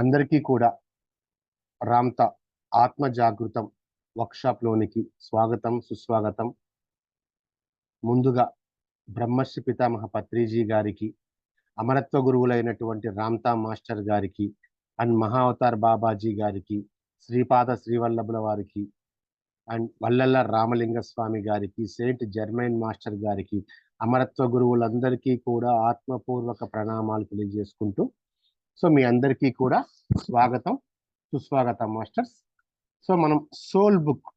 అందరికీ కూడా రామ్తా ఆత్మ జాగృతం వర్క్షాప్ లోనికి స్వాగతం సుస్వాగతం. ముందుగా బ్రహ్మర్షి పితామహ పత్రిజీ గారికి, అమరత్వ గురువులైనటువంటి రామ్తా మాస్టర్ గారికి అండ్ మహావతార్ బాబాజీ గారికి, శ్రీపాద శ్రీవల్లభుల వారికి అండ్ వల్లల్ల రామలింగ స్వామి గారికి, సెయింట్ జర్మైన్ మాస్టర్ గారికి, అమరత్వ గురువులందరికీ కూడా ఆత్మపూర్వక ప్రణామాలు తెలియజేసుకుంటూ, సో మీ అందరికీ కూడా స్వాగతం సుస్వాగతం మాస్టర్స్. సో మనం సోల్ బుక్,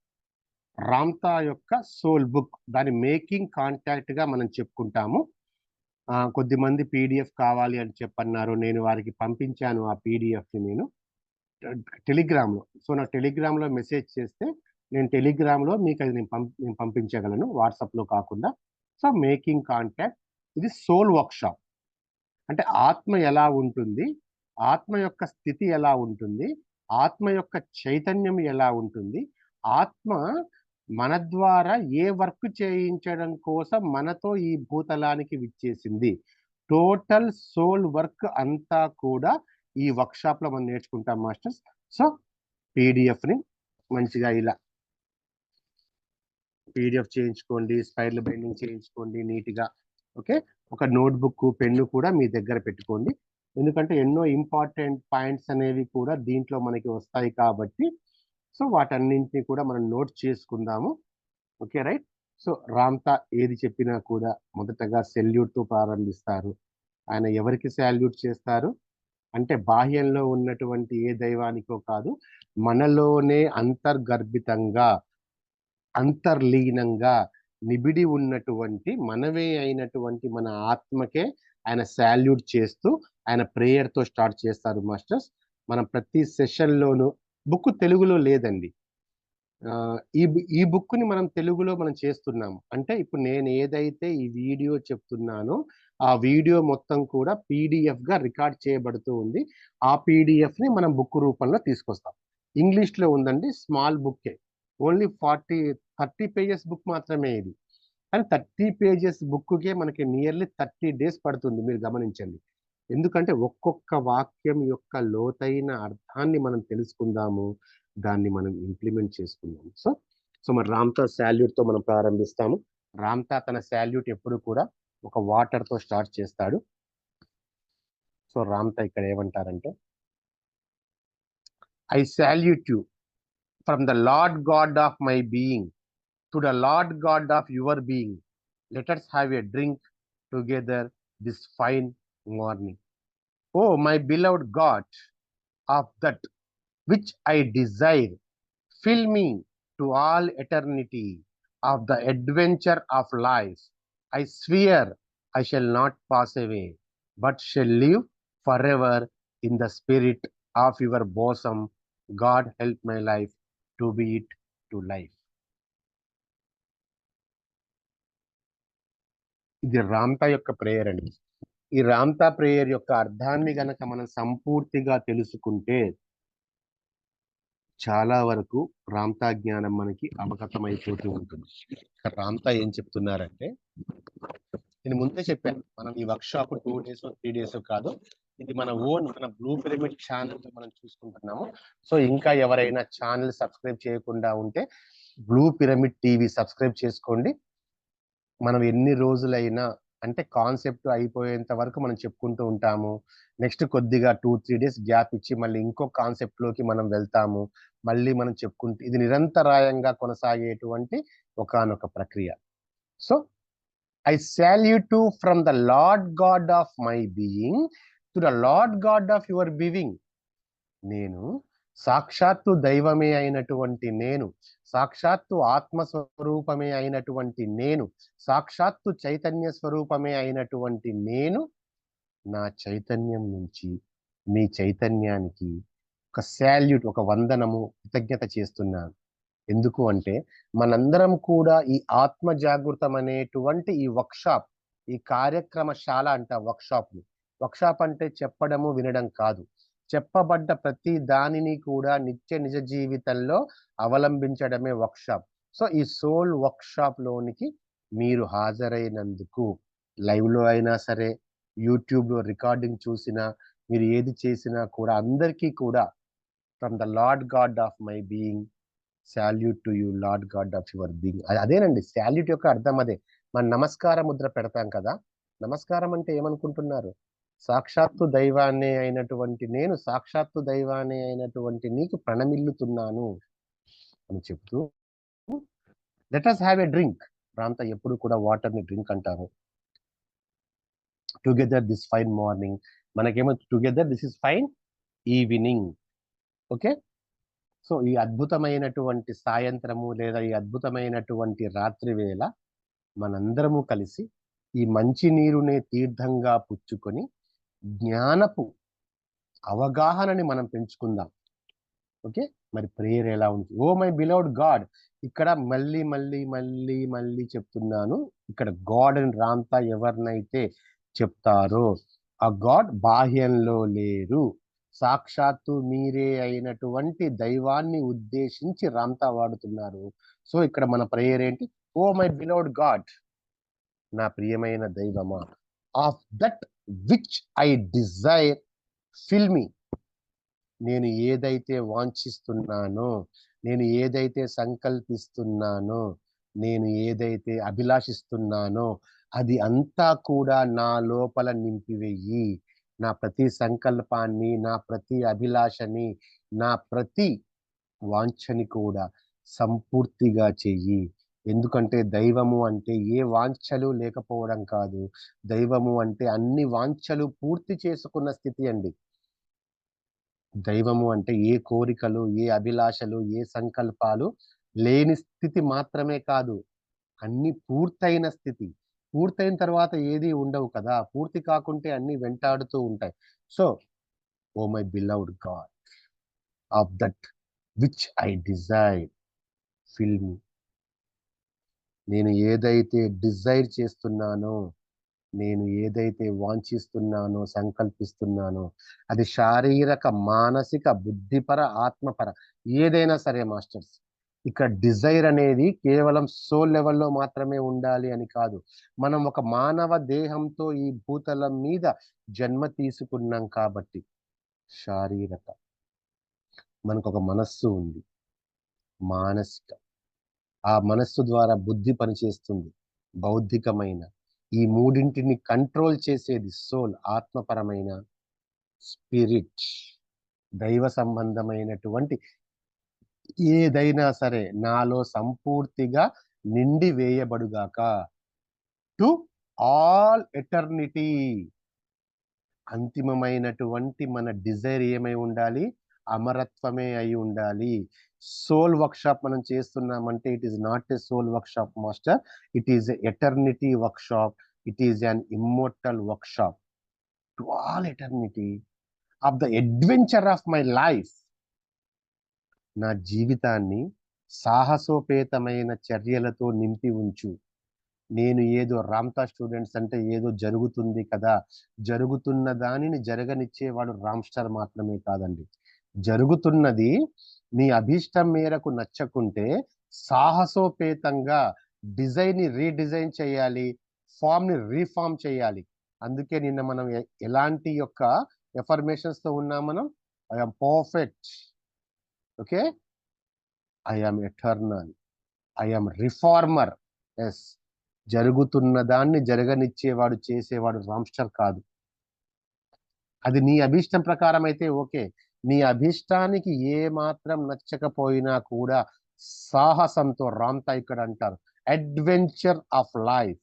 రామ్తా యొక్క సోల్ బుక్, దాని మేకింగ్ కాంటాక్ట్ గా మనం చెప్పుకుంటాము. కొద్దిమంది పీడిఎఫ్ కావాలి అని చెప్పన్నారు, నేను వారికి పంపించాను ఆ పీడిఎఫ్ ని నేను టెలిగ్రామ్ లో. సో నా టెలిగ్రామ్ లో మెసేజ్ చేస్తే నేను టెలిగ్రామ్ లో మీకు అది నేను పంపించగలను, వాట్సాప్ లో కాకుండా. సో మేకింగ్ కాంటాక్ట్, ఇది సోల్ వర్క్షాప్. అంటే ఆత్మ ఎలా ఉంటుంది, ఆత్మ యొక్క స్థితి ఎలా ఉంటుంది, ఆత్మ యొక్క చైతన్యం ఎలా ఉంటుంది, ఆత్మ మన ద్వారా ఏ వర్క్ చేయించడం కోసం మనతో ఈ భూతలానికి విచ్చేసింది, టోటల్ సోల్ వర్క్ అంతా కూడా ఈ వర్క్షాప్ లో మనం నేర్చుకుంటాం మాస్టర్స్. సో పీడిఎఫ్ ని మంచిగా ఇలా పీడిఎఫ్ చేయించుకోండి, స్పైర్ల బైండింగ్ చేయించుకోండి నీట్గా. ఓకే, ఒక నోట్బుక్ పెన్ను కూడా మీ దగ్గర పెట్టుకోండి, ఎందుకంటే ఎన్నో ఇంపార్టెంట్ పాయింట్స్ అనేవి కూడా దీంట్లో మనకి వస్తాయి కాబట్టి. సో వాటన్నింటినీ కూడా మనం నోట్ చేసుకుందాము. Okay right. సో రామ్తా ఏది చెప్పినా కూడా మొదటగా సెల్యూట్తో ప్రారంభిస్తారు. ఆయన ఎవరికి సాల్యూట్ చేస్తారు అంటే బాహ్యంలో ఉన్నటువంటి ఏ దైవానికో కాదు, మనలోనే అంతర్గర్భితంగా అంతర్లీనంగా నిబిడి ఉన్నటువంటి మనమే అయినటువంటి మన ఆత్మకే ఆయన సాల్యూట్ చేస్తూ ఆయన ప్రేయర్ తో స్టార్ట్ చేస్తారు మాస్టర్స్. మనం ప్రతి సెషన్లోనూ, బుక్ తెలుగులో లేదండి, ఈ బుక్ ని మనం తెలుగులో మనం చేస్తున్నాము. అంటే ఇప్పుడు నేను ఏదైతే ఈ వీడియో చెప్తున్నానో ఆ వీడియో మొత్తం కూడా పీడిఎఫ్ గా రికార్డ్ చేయబడుతూ ఉంది. ఆ పీడిఎఫ్ ని మనం బుక్ రూపంలో తీసుకొస్తాం. ఇంగ్లీష్ లో ఉందండి, స్మాల్ బుక్కే, ఓన్లీ 30 పేజెస్ బుక్ మాత్రమే ఇది. కానీ 30 పేజెస్ బుక్కే మనకి నియర్లీ 30 days పడుతుంది, మీరు గమనించండి. ఎందుకంటే ఒక్కొక్క వాక్యం యొక్క లోతైన అర్థాన్ని మనం తెలుసుకుందాము, దాన్ని మనం ఇంప్లిమెంట్ చేసుకుందాము. సో మరి రామ్తా సాల్యూట్ తో మనం ప్రారంభిస్తాము. రామ్తా తన సాల్యూట్ ఎప్పుడు కూడా ఒక వాటర్ తో స్టార్ట్ చేస్తాడు. సో రామ్తా ఇక్కడ ఏమంటారంటే, I salute you from the lord God of my being to the Lord God of your being. Let us have a drink together this fine morning. Oh, my beloved God, of that which I desire, fill me to all eternity of the adventure of life. I swear I shall not pass away, but shall live forever in the spirit of your bosom. God help my life to be it to life. ఇది రామ్తా యొక్క prayer అండి. ఈ Ramtha prayer యొక్క అర్థాన్ని గనక మనం సంపూర్తిగా తెలుసుకుంటే చాలా వరకు రామ్తా జ్ఞానం మనకి అవగతమైపోతూ ఉంటుంది. రామ్తా ఏం చెప్తున్నారంటే, నేను ముందే చెప్పాను, మనం ఈ వర్క్షాప్ 2 days 3 days కాదు, ఇది మన ఓన్, మన బ్లూ పిరమిడ్ ఛానల్ మనం చూసుకుంటున్నాము. సో ఇంకా ఎవరైనా ఛానల్ సబ్స్క్రైబ్ చేయకుండా ఉంటే బ్లూ పిరమిడ్ టీవీ సబ్స్క్రైబ్ చేసుకోండి. మనం ఎన్ని రోజులైనా, అంటే కాన్సెప్ట్ అయిపోయేంత వరకు మనం చెప్పుకుంటూ ఉంటాము. నెక్స్ట్ కొద్దిగా 2-3 days గ్యాప్ ఇచ్చి మళ్ళీ ఇంకో కాన్సెప్ట్ లోకి మనం వెళ్తాము, మళ్ళీ మనం చెప్పుకుంటూ, ఇది నిరంతరాయంగా కొనసాగేటువంటి ఒకానొక ప్రక్రియ. So I salute you from the lord God of my being to the lord God of your being. నేను సాక్షాత్తు దైవమే అయినటువంటి నేను, సాక్షాత్తు ఆత్మస్వరూపమే అయినటువంటి నేను, సాక్షాత్తు చైతన్య స్వరూపమే అయినటువంటి నేను, నా చైతన్యం నుంచి మీ చైతన్యానికి ఒక సాల్యూట్, ఒక వందనము, కృతజ్ఞత చేస్తున్నాను. ఎందుకు అంటే మనందరం కూడా ఈ ఆత్మ జాగృతం అనేటువంటి ఈ వర్క్షాప్, ఈ కార్యక్రమశాల అంట వర్క్షాప్ అంటే చెప్పడము వినడం కాదు, చెప్పబడ్డ ప్రతి దానిని కూడా నిత్య నిజ జీవితంలో అవలంబించడమే వర్క్షాప్. సో ఈ సోల్ వర్క్షాప్ లోనికి మీరు హాజరైనందుకు, లైవ్ లో అయినా సరే, యూట్యూబ్ లో రికార్డింగ్ చూసినా, మీరు ఏది చేసినా కూడా అందరికీ కూడా from the lord God of my being salute to you lord God of your being. అదేనండి సాల్యూట్ యొక్క అర్థం అదే. మనం నమస్కార ముద్ర పెడతాం కదా, నమస్కారం అంటే ఏమనుకుంటున్నారు? సాక్షాత్తు దైవాన్ని అయినటువంటి నేను సాక్షాత్తు దైవాన్ని అయినటువంటి నీకు ప్రణమిల్లుతున్నాను అని చెప్తూ let us have a drink. ప్రాంత ఎప్పుడు కూడా వాటర్ ని డ్రింక్ అంటారు. టుగెదర్ దిస్ ఫైన్ మార్నింగ్, మనకేమో together this is fine evening. Okay, so ఈ అద్భుతమైనటువంటి సాయంత్రము లేదా ఈ అద్భుతమైనటువంటి రాత్రి వేళ మనందరము కలిసి ఈ మంచి నీరునే తీర్థంగా పుచ్చుకొని జ్ఞానపు అవగాహనని మనం పెంచుకుందాం. ఓకే, మరి ప్రేయర్ ఎలా ఉంది? ఓ మై బిలౌడ్ గాడ్, ఇక్కడ మళ్ళీ మళ్ళీ మళ్ళీ మళ్ళీ చెప్తున్నాను, ఇక్కడ గాడ్ అని రాంతా ఎవరినైతే చెప్తారో ఆ గాడ్ బాహ్యంలో లేరు, సాక్షాత్తు మీరే అయినటువంటి దైవాన్ని ఉద్దేశించి రాంతా వాడుతున్నారు. సో ఇక్కడ మన ప్రేయర్ ఏంటి? ఓ మై బిలౌడ్ గాడ్, నా ప్రియమైన దైవమా, of that which I desire fill me, నేను ఏదైతే వాంఛిస్తున్నానో, నేను ఏదైతే సంకల్పిస్తున్నానో, నేను ఏదైతే అభిలాషిస్తున్నానో అది అంతా కూడా నా లోపల నింపివేయి. నా ప్రతి సంకల్పాన్ని, నా ప్రతి అభిలాషని, నా ప్రతి వాంఛని కూడా సంపూర్తిగా చెయ్యి. ఎందుకంటే దైవము అంటే ఏ వాంఛలు లేకపోవడం కాదు, దైవము అంటే అన్ని వాంఛలు పూర్తి చేసుకున్న స్థితి అండి. దైవము అంటే ఏ కోరికలు, ఏ అభిలాషలు, ఏ సంకల్పాలు లేని స్థితి మాత్రమే కాదు, అన్ని పూర్తయిన స్థితి. పూర్తయిన తర్వాత ఏది ఉండవు కదా, పూర్తి కాకుంటే అన్ని వెంటాడుతూ ఉంటాయి. So O my beloved God, of that which I desire fill me, నేను ఏదైతే డిజైర్ చేస్తున్నానో, నేను ఏదైతే వాంఛిస్తున్నానో, సంకల్పిస్తున్నానో, అది శారీరక, మానసిక, బుద్ధిపర, ఆత్మపర ఏదైనా సరే మాస్టర్స్. ఇక్కడ డిజైర్ అనేది కేవలం సోల్ లెవెల్లో మాత్రమే ఉండాలి అని కాదు. మనం ఒక మానవ దేహంతో ఈ భూతలం మీద జన్మ తీసుకున్నాం కాబట్టి శారీరక, మనకు ఒక మనస్సు ఉంది, మానసిక, ఆ మనస్సు ద్వారా బుద్ధి పనిచేస్తుంది, బౌద్ధికమైన, ఈ మూడింటిని కంట్రోల్ చేసేది సోల్, ఆత్మపరమైన, స్పిరిట్, దైవ సంబంధమైనటువంటి ఏదైనా సరే నాలో సంపూర్తిగా నిండి వేయబడుగాక. టు ఆల్ ఎటర్నిటీ, అంతిమమైనటువంటి మన డిజైర్ ఏమై ఉండాలి? అమరత్వమే అయి ఉండాలి. సోల్ వర్క్షాప్ మనం చేస్తున్నామంటే it is not a soul workshop master, it is eternity workshop, it is an immortal workshop to all eternity of the adventure of my life. నా జీవితాన్ని సాహసోపేతమైన చర్యలతో నింపి ఉంచు. నేను ఏదో రామ్తా స్టూడెంట్స్ అంటే ఏదో జరుగుతుంది కదా, జరుగుతున్న దానిని జరగనిచ్చేవాడు రామ్ స్టార్ మాత్రమే కాదండి. జరుగుతున్నది నీ అభీష్టం మేరకు నచ్చకుంటే సాహసోపేతంగా డిజైన్ ని రీడిజైన్ చేయాలి, ఫామ్ ని రీఫార్మ్ చేయాలి. అందుకే నిన్న మనం ఎలాంటి యొక్క ఎఫర్మేషన్స్ తో ఉన్నాం మనం? I'm perfect, okay, I'm eternal, I'm reformer. Yes, జరుగుతున్న దాన్ని జరగనిచ్చేవాడు, చేసేవాడు రామ్స్టర్ కాదు. అది నీ అభీష్టం ప్రకారం అయితే ఓకే, నీ అభీష్టానికి ఏ మాత్రం నచ్చకపోయినా కూడా సాహసంతో, రామ్తా ఇక్కడ అంటారు అడ్వెంచర్ ఆఫ్ లైఫ్,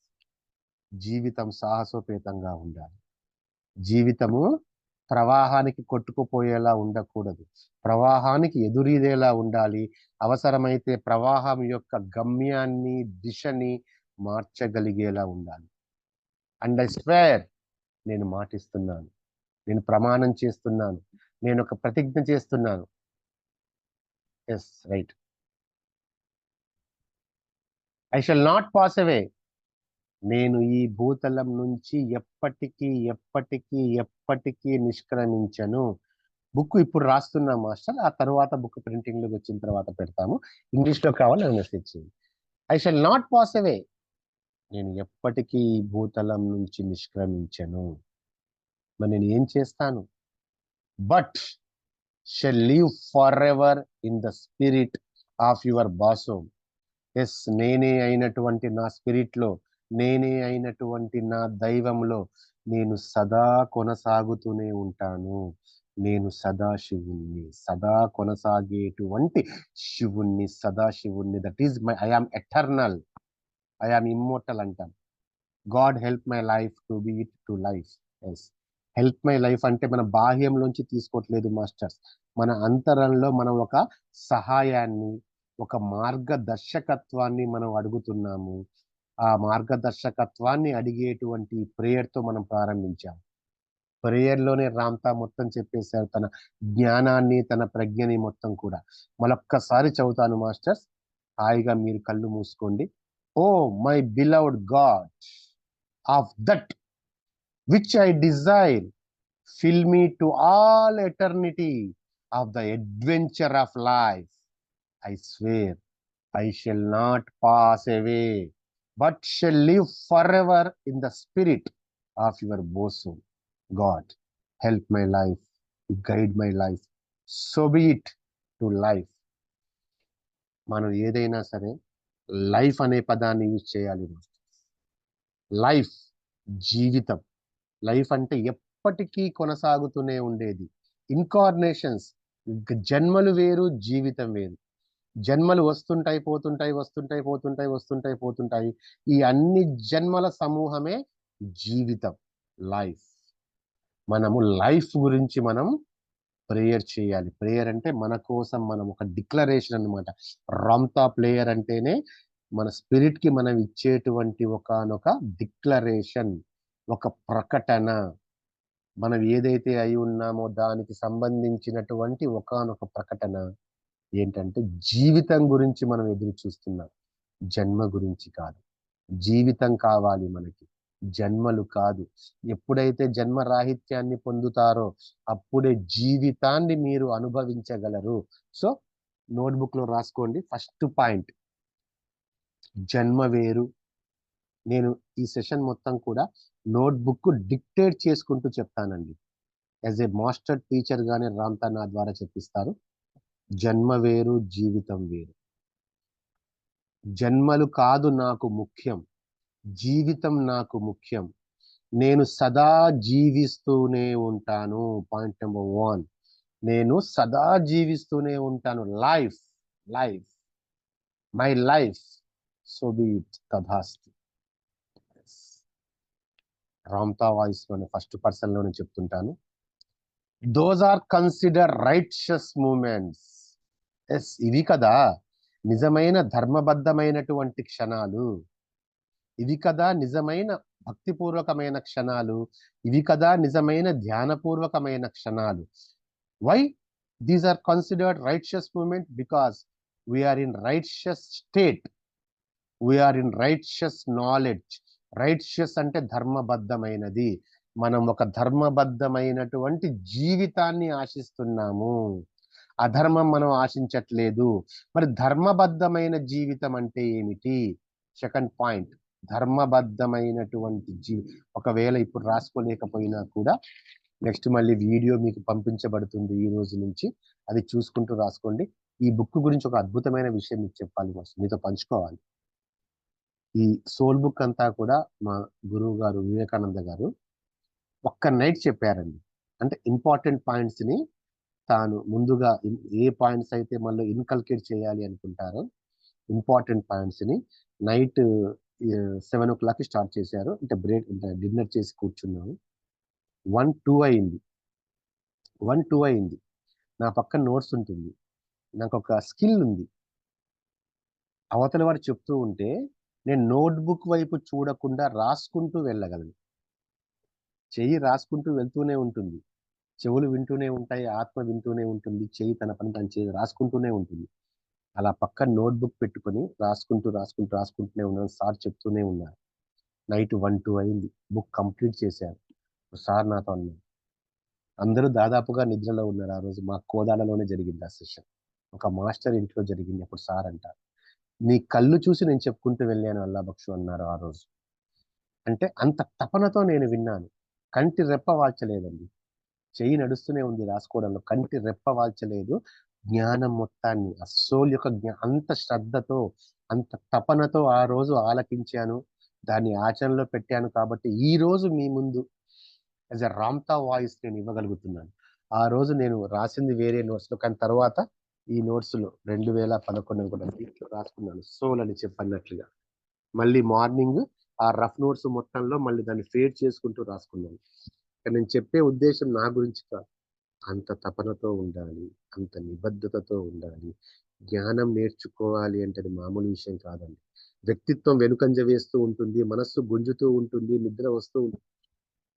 జీవితం సాహసోపేతంగా ఉండాలి. జీవితము ప్రవాహానికి కొట్టుకుపోయేలా ఉండకూడదు, ప్రవాహానికి ఎదురీదేలా ఉండాలి. అవసరమైతే ప్రవాహం యొక్క గమ్యాన్ని, దిశని మార్చగలిగేలా ఉండాలి. అండ్ ఐ స్వేర్, నేను మాటిస్తున్నాను, నేను ప్రమాణం చేస్తున్నాను, నేను ఒక ప్రతిజ్ఞ చేస్తున్నాను. Yes, right. I shall not pass away, నేను ఈ భూతలం నుంచి ఎప్పటికీ ఎప్పటికీ ఎప్పటికీ నిష్క్రమించను. బుక్ ఇప్పుడు రాస్తున్నా మాస్టర్, ఆ తర్వాత బుక్ ప్రింటింగ్ లోకి వచ్చిన తర్వాత పెడతాము. ఇంగ్లీష్ లో కావాలి మెసేజ్ చేయండి. I shall not pass away, నేను ఎప్పటికీ ఈ భూతలం నుంచి నిష్క్రమించను. మరి నేను ఏం చేస్తాను? but shall live forever in the spirit of your bosom. Yes, నేనే అయినటువంటి నా స్పిరిట్ లో, నేనే అయినటువంటి నా దైవంలో నేను సదా కొనసాగుతూనే ఉంటాను. నేను సదాశివుణ్ణి, సదా కొనసాగేటువంటి శివుణ్ణి, సదాశివుణ్ణి. That is my, I am eternal, I am immortal అంటాను. God help my life to be it to life. Yes, help my life అంటే మన బాహ్యంలోంచి తీసుకోవట్లేదు మాస్టర్స్, మన అంతరంలో మనం ఒక సహాయాన్ని, ఒక మార్గదర్శకత్వాన్ని మనం అడుగుతున్నాము. ఆ మార్గదర్శకత్వాన్ని అడిగేటువంటి ప్రేయర్తో మనం ప్రారంభించాం. ప్రేయర్లోనే రామ్తా మొత్తం చెప్పేశారు, తన జ్ఞానాన్ని, తన ప్రజ్ఞని మొత్తం కూడా. మరొక్కసారి చదువుతాను మాస్టర్స్, హాయిగా మీరు కళ్ళు మూసుకోండి. O my beloved God, of that which I desire, fill me to all eternity of the adventure of life. I swear I shall not pass away, but shall live forever in the spirit of your bosom. God, help my life, guide my life, so be it to life. మనం ఏదైనా సరే life అనే పదాన్ని use చేయాలి. Life, జీవితం. Life అంటే ఎప్పటికీ కొనసాగుతూనే ఉండేది. ఇన్కార్నేషన్స్, జన్మలు వేరు, జీవితం వేరు. జన్మలు వస్తుంటాయి, పోతుంటాయి, వస్తుంటాయి, పోతుంటాయి, వస్తుంటాయి, పోతుంటాయి. ఈ అన్ని జన్మల సమూహమే జీవితం, లైఫ్. మనము లైఫ్ గురించి మనం ప్రేయర్ చేయాలి. ప్రేయర్ అంటే మన కోసం మనం ఒక డిక్లరేషన్ అన్నమాట. రామ్తా ప్లేయర్ అంటేనే మన స్పిరిట్ కి మనం ఇచ్చేటువంటి ఒకనొక డిక్లరేషన్, ఒక ప్రకటన. మనం ఏదైతే అయి ఉన్నామో దానికి సంబంధించినటువంటి ఒకానొక ప్రకటన. ఏంటంటే జీవితం గురించి మనం ఎదురు చూస్తున్నాం, జన్మ గురించి కాదు. జీవితం కావాలి మనకి, జన్మలు కాదు. ఎప్పుడైతే జన్మ రాహిత్యాన్ని పొందుతారో అప్పుడే జీవితాన్ని మీరు అనుభవించగలరు. సో నోట్బుక్ లో రాసుకోండి. ఫస్ట్ పాయింట్, జన్మ వేరు. నేను ఈ సెషన్ మొత్తం కూడా నోట్బుక్ డిక్టేట్ చేసుకుంటూ చెప్తానండి. యాజ్ ఏ మాస్టర్ టీచర్ గానే రామ్తా నా ద్వారా చెప్పిస్తారు. జన్మ వేరు, జీవితం వేరు. జన్మలు కాదు నాకు ముఖ్యం, జీవితం నాకు ముఖ్యం. నేను సదా జీవిస్తూనే ఉంటాను. పాయింట్ నెంబర్ 1, నేను సదా జీవిస్తూనే ఉంటాను. Life, life, my life, so be it, తథాస్తు. రామ్తా వాయిస్ లోనే ఫస్ట్ పర్సన్ లోనే చెప్తుంటాను. Those are consider righteous moments. Yes, ఇవి కదా నిజమైన ధర్మబద్ధమైనటువంటి క్షణాలు. ఇవి కదా నిజమైన భక్తిపూర్వకమైన క్షణాలు. ఇవి కదా నిజమైన ధ్యానపూర్వకమైన క్షణాలు. Why these are considered righteous moment? Because we are in righteous state, we are in righteous knowledge. Righteous అంటే ధర్మబద్ధమైనది. మనం ఒక ధర్మబద్ధమైనటువంటి జీవితాన్ని ఆశిస్తున్నాము, అధర్మం మనం ఆశించట్లేదు. మరి ధర్మబద్ధమైన జీవితం అంటే ఏమిటి? సెకండ్ పాయింట్, ధర్మబద్ధమైనటువంటి ఒకవేళ ఇప్పుడు రాసుకోలేకపోయినా కూడా నెక్స్ట్ మళ్ళీ వీడియో మీకు పంపించబడుతుంది ఈ రోజు నుంచి, అది చూసుకుంటూ రాసుకోండి. ఈ బుక్ గురించి ఒక అద్భుతమైన విషయం మీకు చెప్పాలి, మీతో పంచుకోవాలి. ఈ సోల్ బుక్ అంతా కూడా మా గురువు గారు వివేకానంద గారు ఒక్క నైట్ చెప్పారండి. అంటే ఇంపార్టెంట్ పాయింట్స్ ని తాను ముందుగా ఏ పాయింట్స్ అయితే మళ్ళీ ఇన్కల్కేట్ చేయాలి అనుకుంటారో ఇంపార్టెంట్ పాయింట్స్ ని నైట్ 7 o'clock స్టార్ట్ చేశారు. అంటే బ్రేక్, డిన్నర్ చేసి కూర్చున్నాము. 1-2 అయింది. 1-2 అయింది. నా పక్కన నోట్స్ ఉంటుంది. నాకు ఒక స్కిల్ ఉంది. అవతల వారు చెప్తూ ఉంటే నేను నోట్బుక్ వైపు చూడకుండా రాసుకుంటూ వెళ్ళగలను. చెయ్యి రాసుకుంటూ వెళ్తూనే ఉంటుంది, చెవులు వింటూనే ఉంటాయి, ఆత్మ వింటూనే ఉంటుంది, చెయ్యి తన పని తను చేయి రాసుకుంటూనే ఉంటుంది. అలా పక్కన నోట్బుక్ పెట్టుకొని రాసుకుంటూనే ఉన్నాను. సార్ చెప్తూనే ఉన్నారు. నైట్ 1-2 అయింది. బుక్ కంప్లీట్ చేశారు. సార్ నాతో అన్నారు, అందరూ దాదాపుగా నిద్రలో ఉన్నారు. ఆ రోజు మా కోదాడలోనే జరిగింది ఆ సెషన్. ఒక మాస్టర్ ఇంట్లో జరిగింది. అప్పుడు సార్ అంటారు, నీ కళ్ళు చూసి నేను చెప్పుకుంటూ వెళ్ళాను అల్లా బక్షు అన్నారు ఆ రోజు. అంటే అంత తపనతో నేను విన్నాను. కంటి రెప్ప వాల్చలేదండి. చెయ్యి నడుస్తూనే ఉంది రాసుకోవడంలో, కంటి రెప్ప వాల్చలేదు. జ్ఞానం మొత్తాన్ని, ఆ సోల్ యొక్క అంత శ్రద్ధతో, అంత తపనతో ఆ రోజు ఆలకించాను, దాన్ని ఆచరణలో పెట్టాను. కాబట్టి ఈ రోజు మీ ముందు యాజ్ ఎ రామ్తా వాయిస్ నేను ఇవ్వగలుగుతున్నాను. ఆ రోజు నేను రాసింది వేరే నోట్స్లో, కానీ తర్వాత ఈ నోట్స్లో 2011 కూడా దీంట్లో రాసుకున్నాను, సోల్ అని చెప్పన్నట్లుగా. మళ్ళీ మార్నింగ్ ఆ రఫ్ నోట్స్ మొత్తంలో మళ్ళీ దాన్ని ఫేడ్ చేసుకుంటూ రాసుకున్నాను. నేను చెప్పే ఉద్దేశం నా గురించి కాదు, అంత తపనతో ఉండాలి, అంత నిబద్ధతతో ఉండాలి. జ్ఞానం నేర్చుకోవాలి అంటే అది మామూలు విషయం కాదండి. వ్యక్తిత్వం వెనుకంజ వేస్తూ ఉంటుంది, మనస్సు గుంజుతూ ఉంటుంది, నిద్ర వస్తూ ఉంటుంది.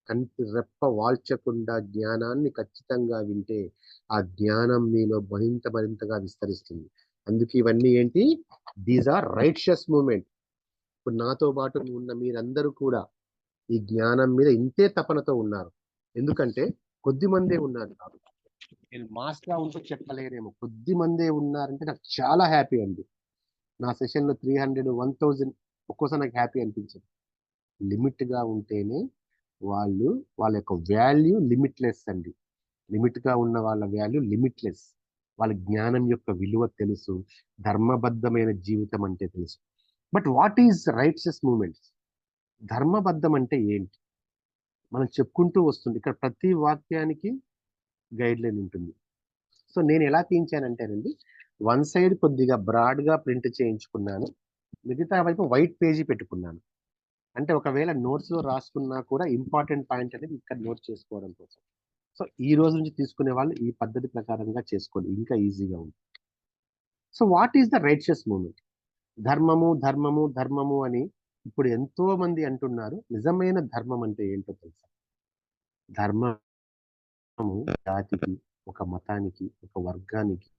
కంటి రెప్ప వాల్చకుండా జ్ఞానాన్ని ఖచ్చితంగా వింటే ఆ జ్ఞానం మీలో మరింతగా విస్తరిస్తుంది. అందుకే ఇవన్నీ ఏంటి, దీస్ ఆర్ రైట్షియస్ మూమెంట్. ఇప్పుడు నాతో పాటు ఉన్న మీరందరూ కూడా ఈ జ్ఞానం మీద ఇంతే తపనతో ఉన్నారు. ఎందుకంటే కొద్ది మందే ఉన్నారు కాబట్టి. నేను మాస్ గా ఉంటూ చెప్పలేనేమో, కొద్ది మందే ఉన్నారంటే నాకు చాలా హ్యాపీ అండి. నా సెషన్ లో 300, 1000 ఒక్కోసారి నాకు హ్యాపీ అనిపించింది. లిమిట్ గా ఉంటేనే వాళ్ళ యొక్క వాల్యూ లిమిట్లెస్ అండి. లిమిట్ గా ఉన్న వాళ్ళ వాల్యూ లిమిట్లెస్. వాళ్ళ జ్ఞానం యొక్క విలువ తెలుసు, ధర్మబద్ధమైన జీవితం అంటే తెలుసు. But what is righteous moments? ధర్మబద్ధం అంటే ఏంటి? మనం చెప్పుకుంటూ వస్తుంది. ఇక్కడ ప్రతి వాక్యానికి గైడ్ లైన్ ఉంటుంది. సో నేను ఎలా తీయించానంటేనండి, వన్ సైడ్ కొద్దిగా బ్రాడ్ గా ప్రింట్ చేయించుకున్నాను, మిగతా వైపు వైట్ పేజీ పెట్టుకున్నాను. అంటే ఒకవేళ నోట్స్ లో రాసుకున్నా కూడా ఇంపార్టెంట్ పాయింట్ అనేది ఇక్కడ నోట్ చేసుకోవడం కోసం. సో ఈ రోజు నుంచి తీసుకునే వాళ్ళు ఈ పద్ధతి ప్రకారంగా చేసుకోండి, ఇంకా ఈజీగా ఉంది. So what is the righteous moment? ధర్మము ధర్మము ధర్మము అని ఇప్పుడు ఎంతో మంది అంటున్నారు. నిజమైన ధర్మం అంటే ఏంటో తెలుసా? ధర్మము జాతికి, ఒక మతానికి, ఒక వర్గానికి,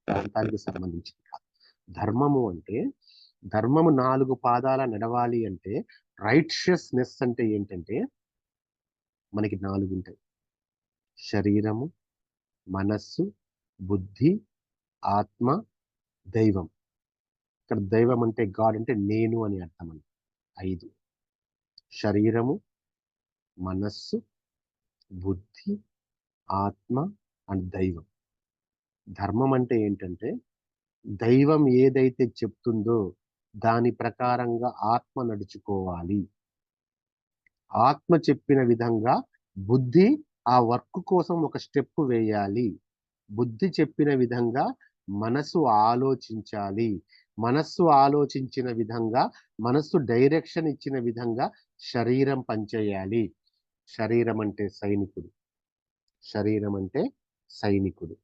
ప్రాంతానికి సంబంధించింది కాదు. ధర్మము అంటే, ధర్మము 4 పాదాల నడవాలి అంటే, రైట్షియస్నెస్ అంటే ఏంటంటే మనకి 4 ఉంటాయి: శరీరము, మనస్సు, బుద్ధి, ఆత్మ, దైవం. ఇక్కడ దైవం అంటే గాడ్ అంటే నేను అని అర్థం అండి. 5: శరీరము, మనస్సు, బుద్ధి, ఆత్మ అండ్ దైవం. ధర్మం అంటే ఏంటంటే, దైవం ఏదైతే చెప్తుందో దాని ప్రకారంగా ఆత్మ నడుచుకోవాలి. ఆత్మ చెప్పిన విధంగా బుద్ధి ఆ వర్క్ కోసం ఒక స్టెప్ వేయాలి. బుద్ధి చెప్పిన విధంగా మనసు ఆలోచించాలి. మనస్సు ఆలోచించిన విధంగా, మనస్సు డైరెక్షన్ ఇచ్చిన విధంగా శరీరం పనిచేయాలి. శరీరం అంటే సైనికుడు. శరీరం అంటే సైనికుడు.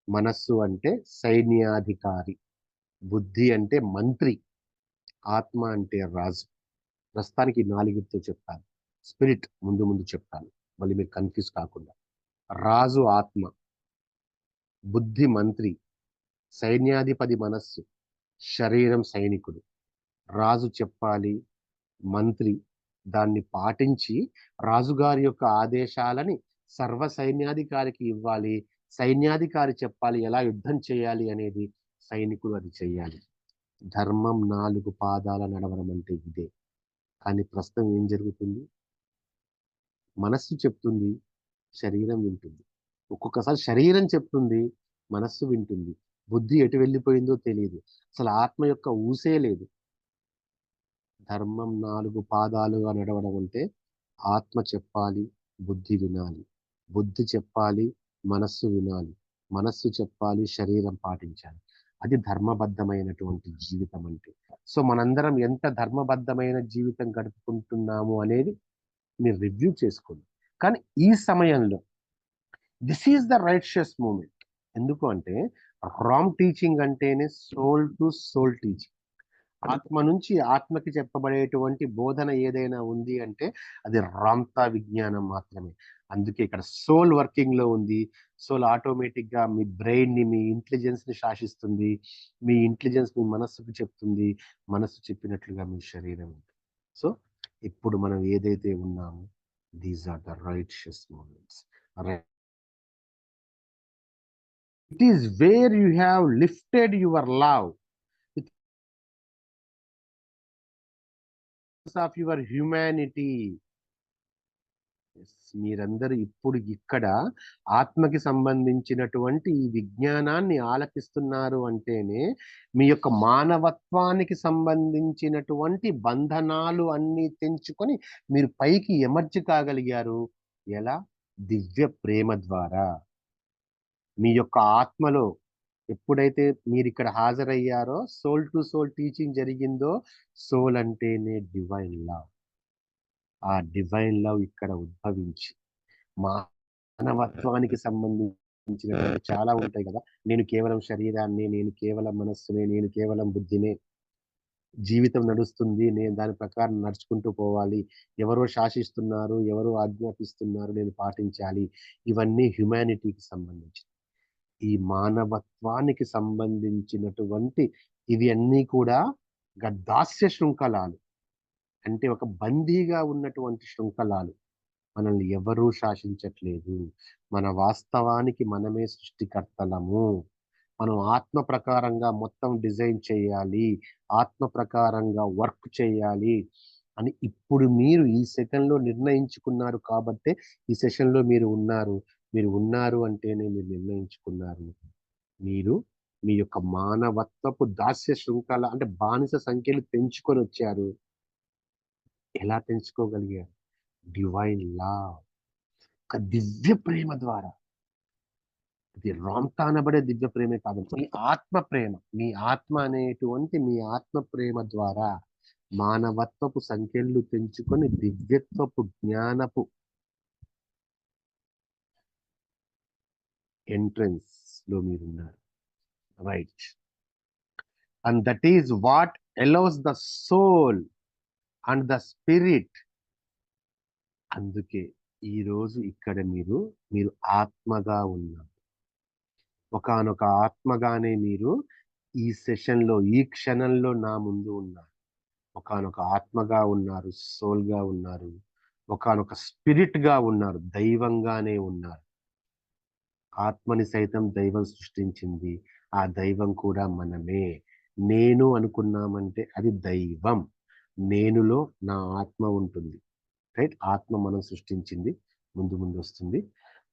మనస్సు అంటే సైన్యాధికారి. బుద్ధి అంటే మంత్రి. ఆత్మ అంటే రాజు. ప్రస్తుతానికి 4తో చెప్తాను. స్పిరిట్ ముందు ముందు చెప్తాను, మళ్ళీ మీరు కన్ఫ్యూజ్ కాకుండా. రాజు ఆత్మ, బుద్ధి మంత్రి, సైన్యాధిపతి మనస్సు, శరీరం సైనికుడు. రాజు చెప్పాలి, మంత్రి దాన్ని పాటించి రాజుగారి యొక్క ఆదేశాలని సర్వ సైన్యాధికారికి ఇవ్వాలి. సైన్యాధికారి చెప్పాలి ఎలా యుద్ధం చేయాలి అనేది, సైనికుడు అది చేయాలి. ధర్మం 4 పాదాల నడవడం అంటే ఇదే. కానీ ప్రస్తుతం ఏం జరుగుతుంది? మనస్సు చెప్తుంది, శరీరం వింటుంది. ఒక్కొక్కసారి శరీరం చెప్తుంది, మనస్సు వింటుంది. బుద్ధి ఎటు వెళ్ళిపోయిందో తెలియదు. అసలు ఆత్మ యొక్క ఊసే లేదు. ధర్మం 4 పాదాలుగా నడవడం అంటే ఆత్మ చెప్పాలి, బుద్ధి వినాలి. బుద్ధి చెప్పాలి, మనస్సు వినాలి. మనస్సు చెప్పాలి, శరీరం పాటించాలి. అది ధర్మబద్ధమైనటువంటి జీవితం అంటే. సో మనందరం ఎంత ధర్మబద్ధమైన జీవితం గడుపుకుంటున్నాము అనేది మీరు రివ్యూ చేసుకోండి. కానీ ఈ సమయంలో this is the righteous moment. ఎందుకు అంటే రామ్ టీచింగ్ అంటేనే సోల్ టు సోల్ టీచింగ్. ఆత్మ నుంచి ఆత్మకి చెప్పబడేటువంటి బోధన ఏదైనా ఉంది అంటే అది రామ్తా విజ్ఞానం మాత్రమే. అందుకే ఇక్కడ సోల్ వర్కింగ్ లో ఉంది. సోల్ ఆటోమేటిక్ గా మీ బ్రెయిన్ ని, మీ ఇంటెలిజెన్స్ ని శాసిస్తుంది. మీ ఇంటెలిజెన్స్ మీ మనస్సుకు చెప్తుంది, మనస్సు చెప్పినట్లుగా మీ శరీరం ఉంటుంది. సో ఇప్పుడు మనం ఏదైతే ఉన్నామో, these are the righteous moments. It is where you have lifted your love of your humanity. Yes. మీరందరూ ఇప్పుడు ఇక్కడ ఆత్మకి సంబంధించినటువంటి ఈ విజ్ఞానాన్ని ఆలకిస్తున్నారు అంటేనే మీ యొక్క మానవత్వానికి సంబంధించినటువంటి బంధనాలు అన్నీ తెంచుకొని మీరు పైకి ఎమర్జ్ కాగలిగారు. ఎలా? దివ్య ప్రేమ ద్వారా. మీ యొక్క ఆత్మలో ఎప్పుడైతే మీరు ఇక్కడ హాజరయ్యారో, సోల్ టు సోల్ టీచింగ్ జరిగిందో, సోల్ అంటేనే డివైన్ లవ్. ఆ డివైన్ లవ్ ఇక్కడ ఉద్భవించి మానవత్వానికి సంబంధించినటువంటి చాలా ఉంటాయి కదా. నేను కేవలం శరీరాన్ని, నేను కేవలం మనస్సునే, నేను కేవలం బుద్ధినే, జీవితం నడుస్తుంది, నేను దాని ప్రకారం నడుచుకుంటూ పోవాలి, ఎవరో శాసిస్తున్నారు, ఎవరో ఆజ్ఞాపిస్తున్నారు, నేను పాటించాలి. ఇవన్నీ హ్యుమానిటీకి సంబంధించి, ఈ మానవత్వానికి సంబంధించినటువంటి ఇవి అన్నీ కూడా దాస్య శృంఖలాలు. అంటే ఒక బందీగా ఉన్నటువంటి శృంఖలాలు. మనల్ని ఎవరూ శాసించట్లేదు. మన వాస్తవానికి మనమే సృష్టికర్తలము. మనం ఆత్మ ప్రకారంగా మొత్తం డిజైన్ చేయాలి, ఆత్మ ప్రకారంగా వర్క్ చేయాలి అని ఇప్పుడు మీరు ఈ సెషన్లో నిర్ణయించుకున్నారు కాబట్టే ఈ సెషన్లో మీరు ఉన్నారు. మీరు ఉన్నారు అంటేనే మీరు నిర్ణయించుకున్నారు. మీరు మీ యొక్క మానవత్వపు దాస్య శృంఖల అంటే బానిస సంఖ్యలు పెంచుకొని వచ్చారు. ఎలా పెంచుకోగలిగారు? డివైన్ లవ్, ఒక దివ్య ప్రేమ ద్వారా. ఇది రామ్తా అనబడే దివ్య ప్రేమే కాదు, మీ ఆత్మ ప్రేమ. మీ ఆత్మ అనేటువంటి మీ ఆత్మ ప్రేమ ద్వారా మానవత్వపు సంఖ్యలు పెంచుకొని దివ్యత్వపు జ్ఞానపు ఎంట్రన్స్ లో మీరున్నారు. Right. And that is what allows the soul and the spirit. అందుకే ఈరోజు ఇక్కడ మీరు ఆత్మగా ఉన్నారు. ఒకానొక ఆత్మగానే మీరు ఈ సెషన్లో, ఈ క్షణంలో నా ముందు ఉన్నారు. ఒకానొక ఆత్మగా ఉన్నారు, సోల్గా ఉన్నారు, ఒకానొక స్పిరిట్గా ఉన్నారు, దైవంగానే ఉన్నారు. ఆత్మని సైతం దైవం సృష్టించింది. ఆ దైవం కూడా మనమే. నేను అనుకున్నామంటే అది దైవం. నేనులో నా ఆత్మ ఉంటుంది. రైట్? ఆత్మ మనం సృష్టించింది, ముందు ముందు వస్తుంది.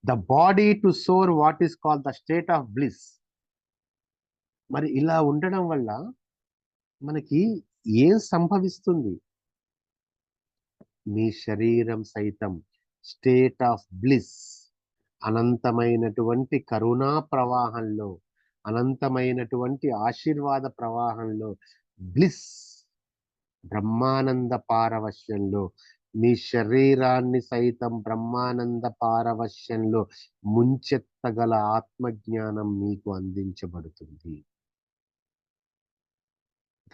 The body to soar what is called the state of bliss. మరి ఇలా ఉండడం వల్ల మనకి ఏం సంభవిస్తుంది? మీ శరీరం సైతం స్టేట్ ఆఫ్ బ్లిస్, అనంతమైనటువంటి కరుణా ప్రవాహంలో, అనంతమైనటువంటి ఆశీర్వాద ప్రవాహంలో, బ్లిస్ బ్రహ్మానంద పారవశ్యంలో, మీ శరీరాన్ని సైతం బ్రహ్మానంద పారవశ్యంలో ముంచెత్తగల ఆత్మజ్ఞానం మీకు అందించబడుతుంది.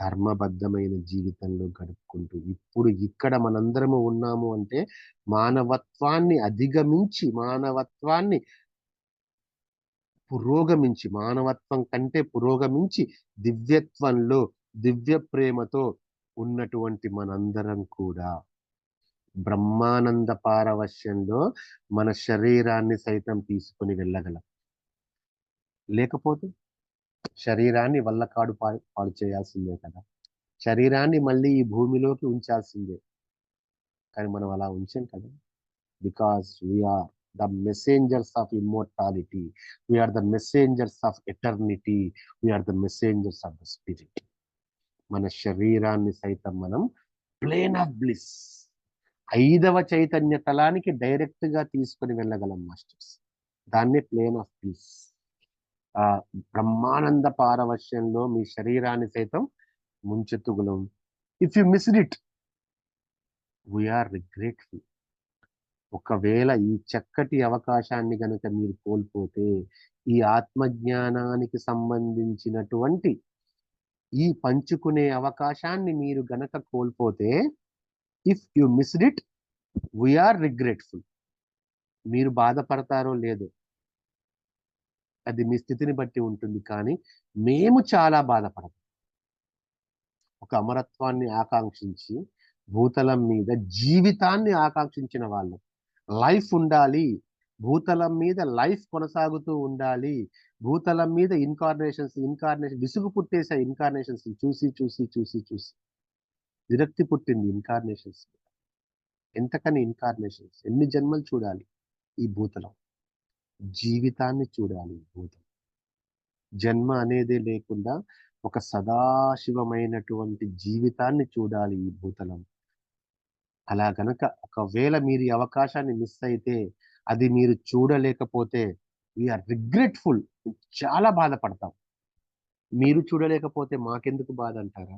ధర్మబద్ధమైన జీవితంలో గడుపుకుంటూ ఇప్పుడు ఇక్కడ మనందరము ఉన్నాము అంటే మానవత్వాన్ని అధిగమించి, మానవత్వాన్ని పురోగమించి, మానవత్వం కంటే పురోగమించి దివ్యత్వంలో, దివ్య ప్రేమతో ఉన్నటువంటి మనందరం కూడా బ్రహ్మానంద పారవశ్యంలో మన శరీరాన్ని సైతం తీసుకొని వెళ్ళగలం. లేకపోతే శరీరాన్ని వల్లకాడు పాడు చేయాల్సిందే కదా. శరీరాన్ని మళ్ళీ ఈ భూమిలోకి ఉంచాల్సిందే. కానీ మనం అలా ఉంచాం కదా. Because we are the messengers of immortality, we are the messengers of eternity, we are the messengers of the spirit. మన శరీరాన్ని సైతం మనం ప్లేన్ ఆఫ్ బ్లిస్, 5వ చైతన్య తలానికి డైరెక్ట్ గా తీసుకొని వెళ్ళగలం మాస్టర్స్. దాన్నే ప్లేన్ ఆఫ్ బ్లిస్. ఆ బ్రహ్మానంద పారవశ్యంలో మీ శరీరాన్ని సైతం ముంచెత్తుగలం. If you missed it, we are regretful. ఒకవేళ ఈ చక్కటి అవకాశాన్ని గనుక మీరు కోల్పోతే, ఈ ఆత్మజ్ఞానానికి సంబంధించినటువంటి ఈ పంచుకునే అవకాశాన్ని మీరు గనక కోల్పోతే, if you missed it, we are regretful. మీరు బాధపడతారో లేదో అది మీ స్థితిని బట్టి ఉంటుంది, కానీ మేము చాలా బాధపడతాం. ఒక అమరత్వాన్ని ఆకాంక్షించి భూతలం మీద జీవితాన్ని ఆకాంక్షించిన వాళ్ళు, లైఫ్ ఉండాలి, భూతలం మీద లైఫ్ కొనసాగుతూ ఉండాలి, భూతలం మీద ఇన్కార్నేషన్ విసుగు పుట్టేసే ఇన్కార్నేషన్స్ చూసి చూసి చూసి చూసి విరక్తి పుట్టింది ఇన్కార్నేషన్స్. ఎంతకని ఇన్కార్నేషన్స్, ఎన్ని జన్మలు చూడాలి ఈ భూతలం, జీవితాన్ని చూడాలి ఈ భూతం. జన్మ అనేదే లేకుండా ఒక సదాశివమైనటువంటి జీవితాన్ని చూడాలి ఈ భూతలం. అలా గనక ఒకవేళ మీరు ఈ అవకాశాన్ని మిస్ అయితే, అది మీరు చూడలేకపోతే, వీఆర్ రిగ్రెట్ఫుల్, చాలా బాధపడతాం. మీరు చూడలేకపోతే మాకెందుకు బాధ అంటారా?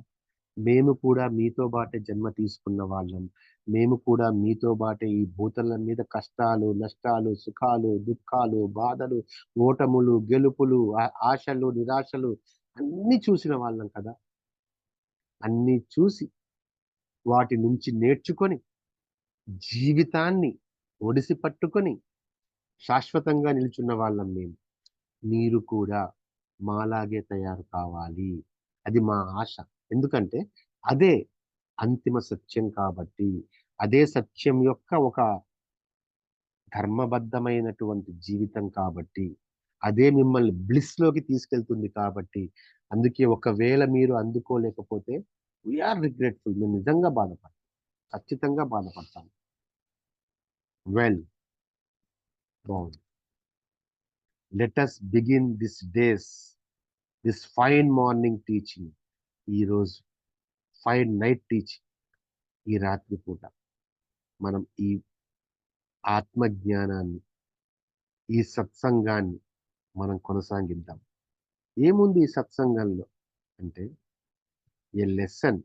మేము కూడా మీతో బాటే జన్మ తీసుకున్న వాళ్ళం. మేము కూడా మీతో బాటే ఈ భూతలం మీద కష్టాలు, నష్టాలు, సుఖాలు, దుఃఖాలు, బాధలు, ఓటములు, గెలుపులు, ఆశలు, నిరాశలు అన్నీ చూసిన వాళ్ళం కదా! అన్నీ చూసి వాటి నుంచి నేర్చుకొని జీవితాన్ని ఒడిసి పట్టుకొని శాశ్వతంగా నిల్చున్న వాళ్ళం మేము. మీరు కూడా మాలాగే తయారు కావాలి, అది మా ఆశ. ఎందుకంటే అదే అంతిమ సత్యం కాబట్టి, అదే సత్యం యొక్క ఒక ధర్మబద్ధమైనటువంటి జీవితం కాబట్టి, అదే మిమ్మల్ని బ్లిస్‌లోకి తీసుకెళ్తుంది కాబట్టి, అందుకే ఒకవేళ మీరు అందుకోలేకపోతే వీఆర్ రిగ్రెట్‌ఫుల్, మేము నిజంగా బాధపడతాం. ఖచ్చితంగా బాధపడతాం. వెల్, బావుంది. Let us begin this fine morning teaching. ఈరోజు ఫైన్ నైట్ టీచింగ్, ఈ రాత్రి పూట మనం ఈ ఆత్మజ్ఞానాన్ని, ఈ సత్సంగాన్ని మనం కొనసాగిద్దాం. ఏముంది ఈ సత్సంగంలో అంటే, a lesson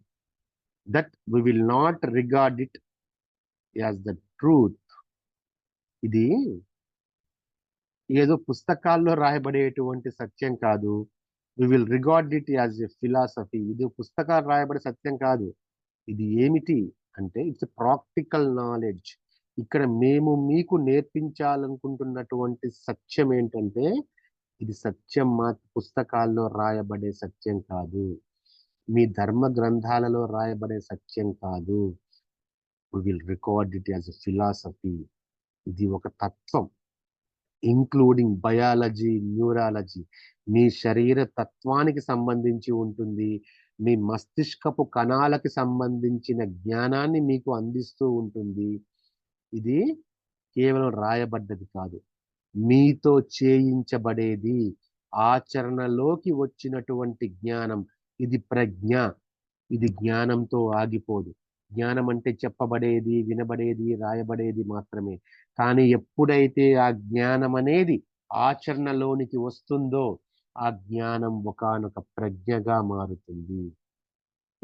that we will not regard it as the truth. ఇది ఏదో పుస్తకాల్లో రాయబడేటువంటి సత్యం కాదు. We will regard it as a philosophy. ఇది పుస్తకాలు రాయబడే సత్యం కాదు. ఇది ఏమిటి అంటే, ఇట్స్ ప్రాక్టికల్ నాలెడ్జ్. ఇక్కడ మేము మీకు నేర్పించాలనుకుంటున్నటువంటి సత్యం ఏంటంటే, ఇది సత్యం మా పుస్తకాల్లో రాయబడే సత్యం కాదు, మీ ధర్మ గ్రంథాలలో రాయబడే సత్యం కాదు. We will record it as a philosophy. ఇది ఒక తత్వం, ఇంక్లూడింగ్ బయాలజీ, న్యూరాలజీ. మీ శరీర తత్వానికి సంబంధించి ఉంటుంది. మీ మస్తిష్కపు కణాలకి సంబంధించిన జ్ఞానాన్ని మీకు అందిస్తూ ఉంటుంది. ఇది కేవలం రాయబడ్డది కాదు, మీతో చేయించబడేది, ఆచరణలోకి వచ్చినటువంటి జ్ఞానం. ఇది ప్రజ్ఞ. ఇది జ్ఞానంతో ఆగిపోదు. జ్ఞానం అంటే చెప్పబడేది, వినబడేది, రాయబడేది మాత్రమే. కానీ ఎప్పుడైతే ఆ జ్ఞానం అనేది ఆచరణలోనికి వస్తుందో, ఆ జ్ఞానం ఒకానొక ప్రజ్ఞగా మారుతుంది.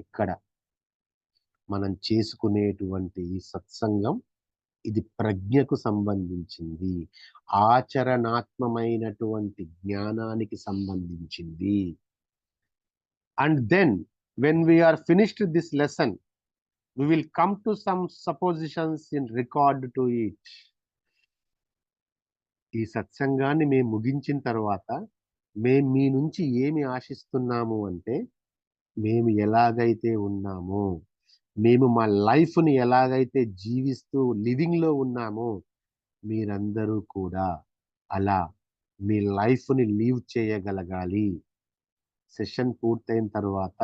ఇక్కడ మనం చేసుకునేటువంటి ఈ సత్సంగం, ఇది ప్రజ్ఞకు సంబంధించింది, ఆచరణాత్మకమైనటువంటి జ్ఞానానికి సంబంధించింది. And then when we are finished this lesson, we will come to some suppositions in regard to it. ఈ సత్సంగాన్ని మేము ముగించిన తర్వాత మేము మీ నుంచి ఏమి ఆశిస్తున్నాము అంటే, మేము ఎలాగైతే ఉన్నామో, మేము మా లైఫ్ని ఎలాగైతే జీవిస్తూ లివింగ్లో ఉన్నామో, మీరందరూ కూడా అలా మీ లైఫ్ని లీవ్ చేయగలగాలి. సెషన్ పూర్తయిన తర్వాత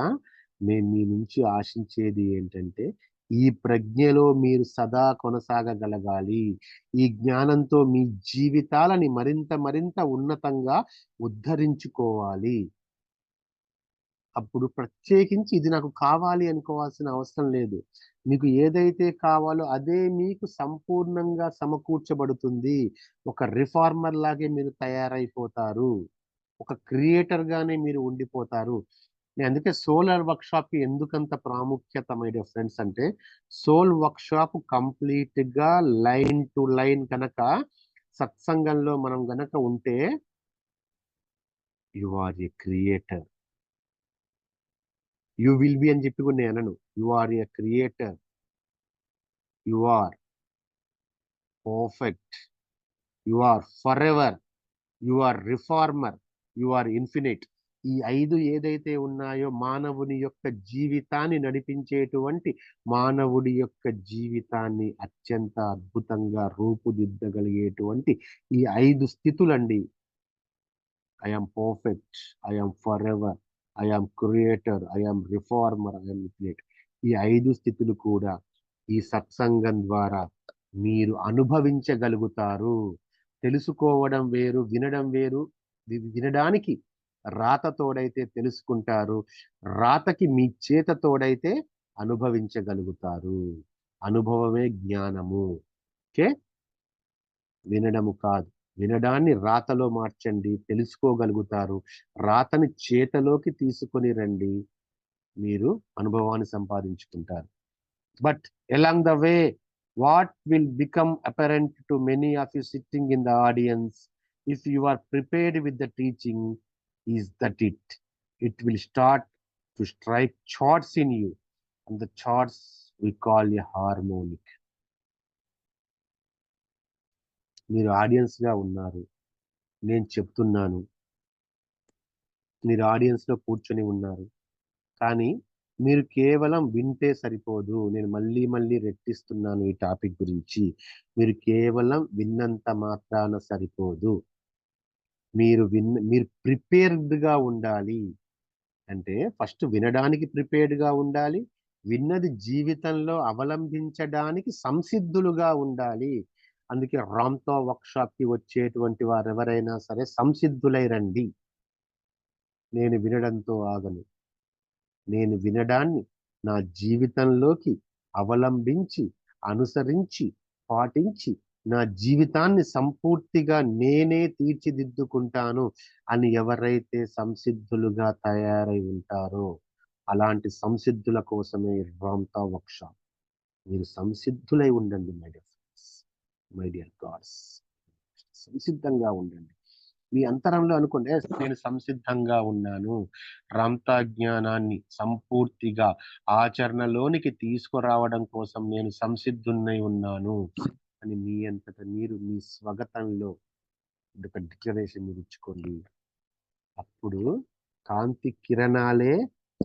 మేము మీ నుంచి ఆశించేది ఏంటంటే, ఈ ప్రజ్ఞలో మీరు సదా కొనసాగగలగాలి. ఈ జ్ఞానంతో మీ జీవితాలని మరింత ఉన్నతంగా ఉద్ధరించుకోవాలి. అప్పుడు ప్రత్యేకించి ఇది నాకు కావాలి అనుకోవాల్సిన అవసరం లేదు. మీకు ఏదైతే కావాలో అదే మీకు సంపూర్ణంగా సమకూర్చబడుతుంది. ఒక రిఫార్మర్ లాగే మీరు తయారైపోతారు. ఒక క్రియేటర్ గానే మీరు ఉండిపోతారు. నేను అందుకే సోలార్ వర్క్షాప్ ఎందుకంత ప్రాముఖ్యత మై డియర్ ఫ్రెండ్స్ అంటే, సోల్ వర్క్షాప్ కంప్లీట్ గా లైన్ టు లైన్ కనుక సత్సంగంలో మనం గనక ఉంటే, you are a creator. You will be అని చెప్పి కూడా నేను అనను. You are a creator, you are perfect, you are forever, you are reformer, you are infinite. ఈ 5 ఏదైతే ఉన్నాయో, మానవుని యొక్క జీవితాన్ని నడిపించేటువంటి, మానవుడి యొక్క జీవితాన్ని అత్యంత అద్భుతంగా రూపుదిద్దగలిగేటువంటి ఈ 5 స్థితులండి. I am perfect, I am forever, I am creator, I am reformer, I am infinite. ఈ 5 స్థితులు కూడా ఈ సత్సంగం ద్వారా మీరు అనుభవించగలుగుతారు. తెలుసుకోవడం వేరు, వినడం వేరు. వినడానికి రాత తోడైతే తెలుసుకుంటారు, రాతకి మీ చేత తోడైతే అనుభవించగలుగుతారు. అనుభవమే జ్ఞానము. ఓకే, వినడము కాదు. వినడాన్ని రాతలో మార్చండి, తెలుసుకోగలుగుతారు. రాతని చేతలోకి తీసుకొని రండి, మీరు అనుభవాన్ని సంపాదించుకుంటారు. But along the way, what will become apparent to many of you sitting in the audience, if you are prepared with the teaching, is that it will start to strike chords in you, and the chords we call a harmonic. మీరు audience గా ఉన్నారు, నేను చెప్తున్నాను, మీరు audience లో కూర్చొని ఉన్నారు, కానీ మీరు కేవలం వింటే సరిపోదు. నేను మళ్ళీ మళ్ళీ రెట్టిస్తున్నాను ఈ టాపిక్ గురించి. మీరు కేవలం విన్నంత మాత్రాన సరిపోదు. మీరు ప్రిపేర్డ్ గా ఉండాలి. అంటే ఫస్ట్ వినడానికి ప్రిపేర్డ్ గా ఉండాలి, విన్నది జీవితంలో అవలంబించడానికి సంసిద్ధులుగా ఉండాలి. అందుకే రామ్తో వర్క్షాప్ కి వచ్చేటువంటి వారు ఎవరైనా సరే సంసిద్ధులై రండి. నేను వినడంతో ఆగను, నేను వినడాన్ని నా జీవితంలోకి అవలంబించి, అనుసరించి, పాటించి నా జీవితాన్ని సంపూర్తిగా నేనే తీర్చిదిద్దుకుంటాను అని ఎవరైతే సంసిద్ధులుగా తయారై ఉంటారో, అలాంటి సంసిద్ధుల కోసమే రామ్తా వర్క్షాప్. మీరు సంసిద్ధులై ఉండండి my dear friends, my dear God's. సంసిద్ధంగా ఉండండి. మీ అంతరంలో అనుకోండి, నేను సంసిద్ధంగా ఉన్నాను, రామ్తా జ్ఞానాన్ని సంపూర్తిగా ఆచరణలోనికి తీసుకురావడం కోసం నేను సంసిద్ధున్నై ఉన్నాను అని మీ అంతట మీరు మీ స్వగతంలో ఒక డిక్లరేషన్ మీరు ఇచ్చుకోండి. అప్పుడు కాంతి కిరణాలే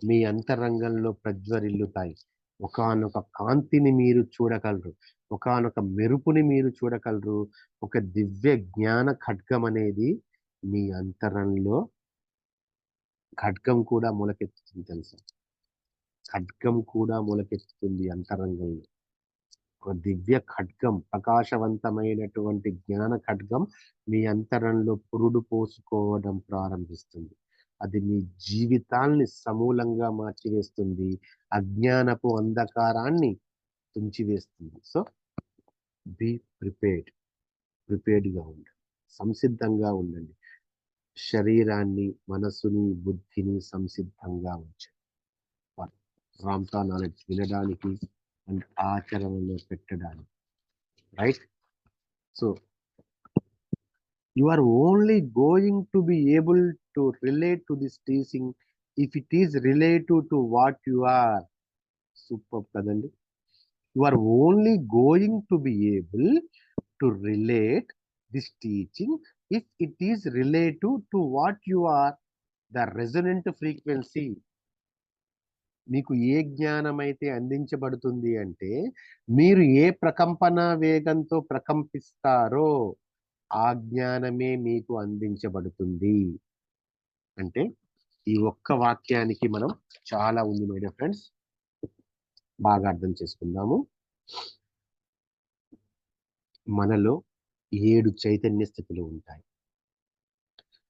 మీ అంతరంగంలో ప్రజ్వరిల్లుతాయి. ఒకానొక కాంతిని మీరు చూడగలరు, ఒకానొక మెరుపుని మీరు చూడగలరు. ఒక దివ్య జ్ఞాన ఖడ్గం అనేది మీ అంతరంలో, ఖడ్గం కూడా మొలకెత్తుతుంది తెలుసా? ఖడ్గం కూడా మొలకెత్తుతుంది అంతరంగంలో. ఒక దివ్య ఖడ్గం, ప్రకాశవంతమైనటువంటి జ్ఞాన ఖడ్గం మీ అంతరంలో పురుడు పోసుకోవడం ప్రారంభిస్తుంది. అది మీ జీవితాల్ని సమూలంగా మార్చివేస్తుంది, అజ్ఞానపు అంధకారాన్ని తుంచివేస్తుంది. సో బీ ప్రిపేర్డ్గా ఉండండి, సంసిద్ధంగా ఉండండి. శరీరాన్ని, మనసుని, బుద్ధిని సంసిద్ధంగా ఉంచండి రామ్తా నాలెడ్జ్ వినడానికి అండ్ ఆచరణలో పెట్టడానికి. Right? So you are only going to be able to relate to this teaching if it is related to what you are. Superb kadandi. You are only going to be able to relate this teaching if it is related to what you are, the resonant frequency. మీకు ఏ జ్ఞానం అయితే అందించబడుతుంది అంటే, మీరు ఏ ప్రకంపన వేగంతో ప్రకంపిస్తారో ఆ జ్ఞానమే మీకు అందించబడుతుంది. అంటే ఈ ఒక్క వాక్యానికి మనం చాలా ఉంది మై డియర్ ఫ్రెండ్స్, బాగా అర్థం చేసుకుందాము. మనలో 7 చైతన్య స్థితులు ఉంటాయి.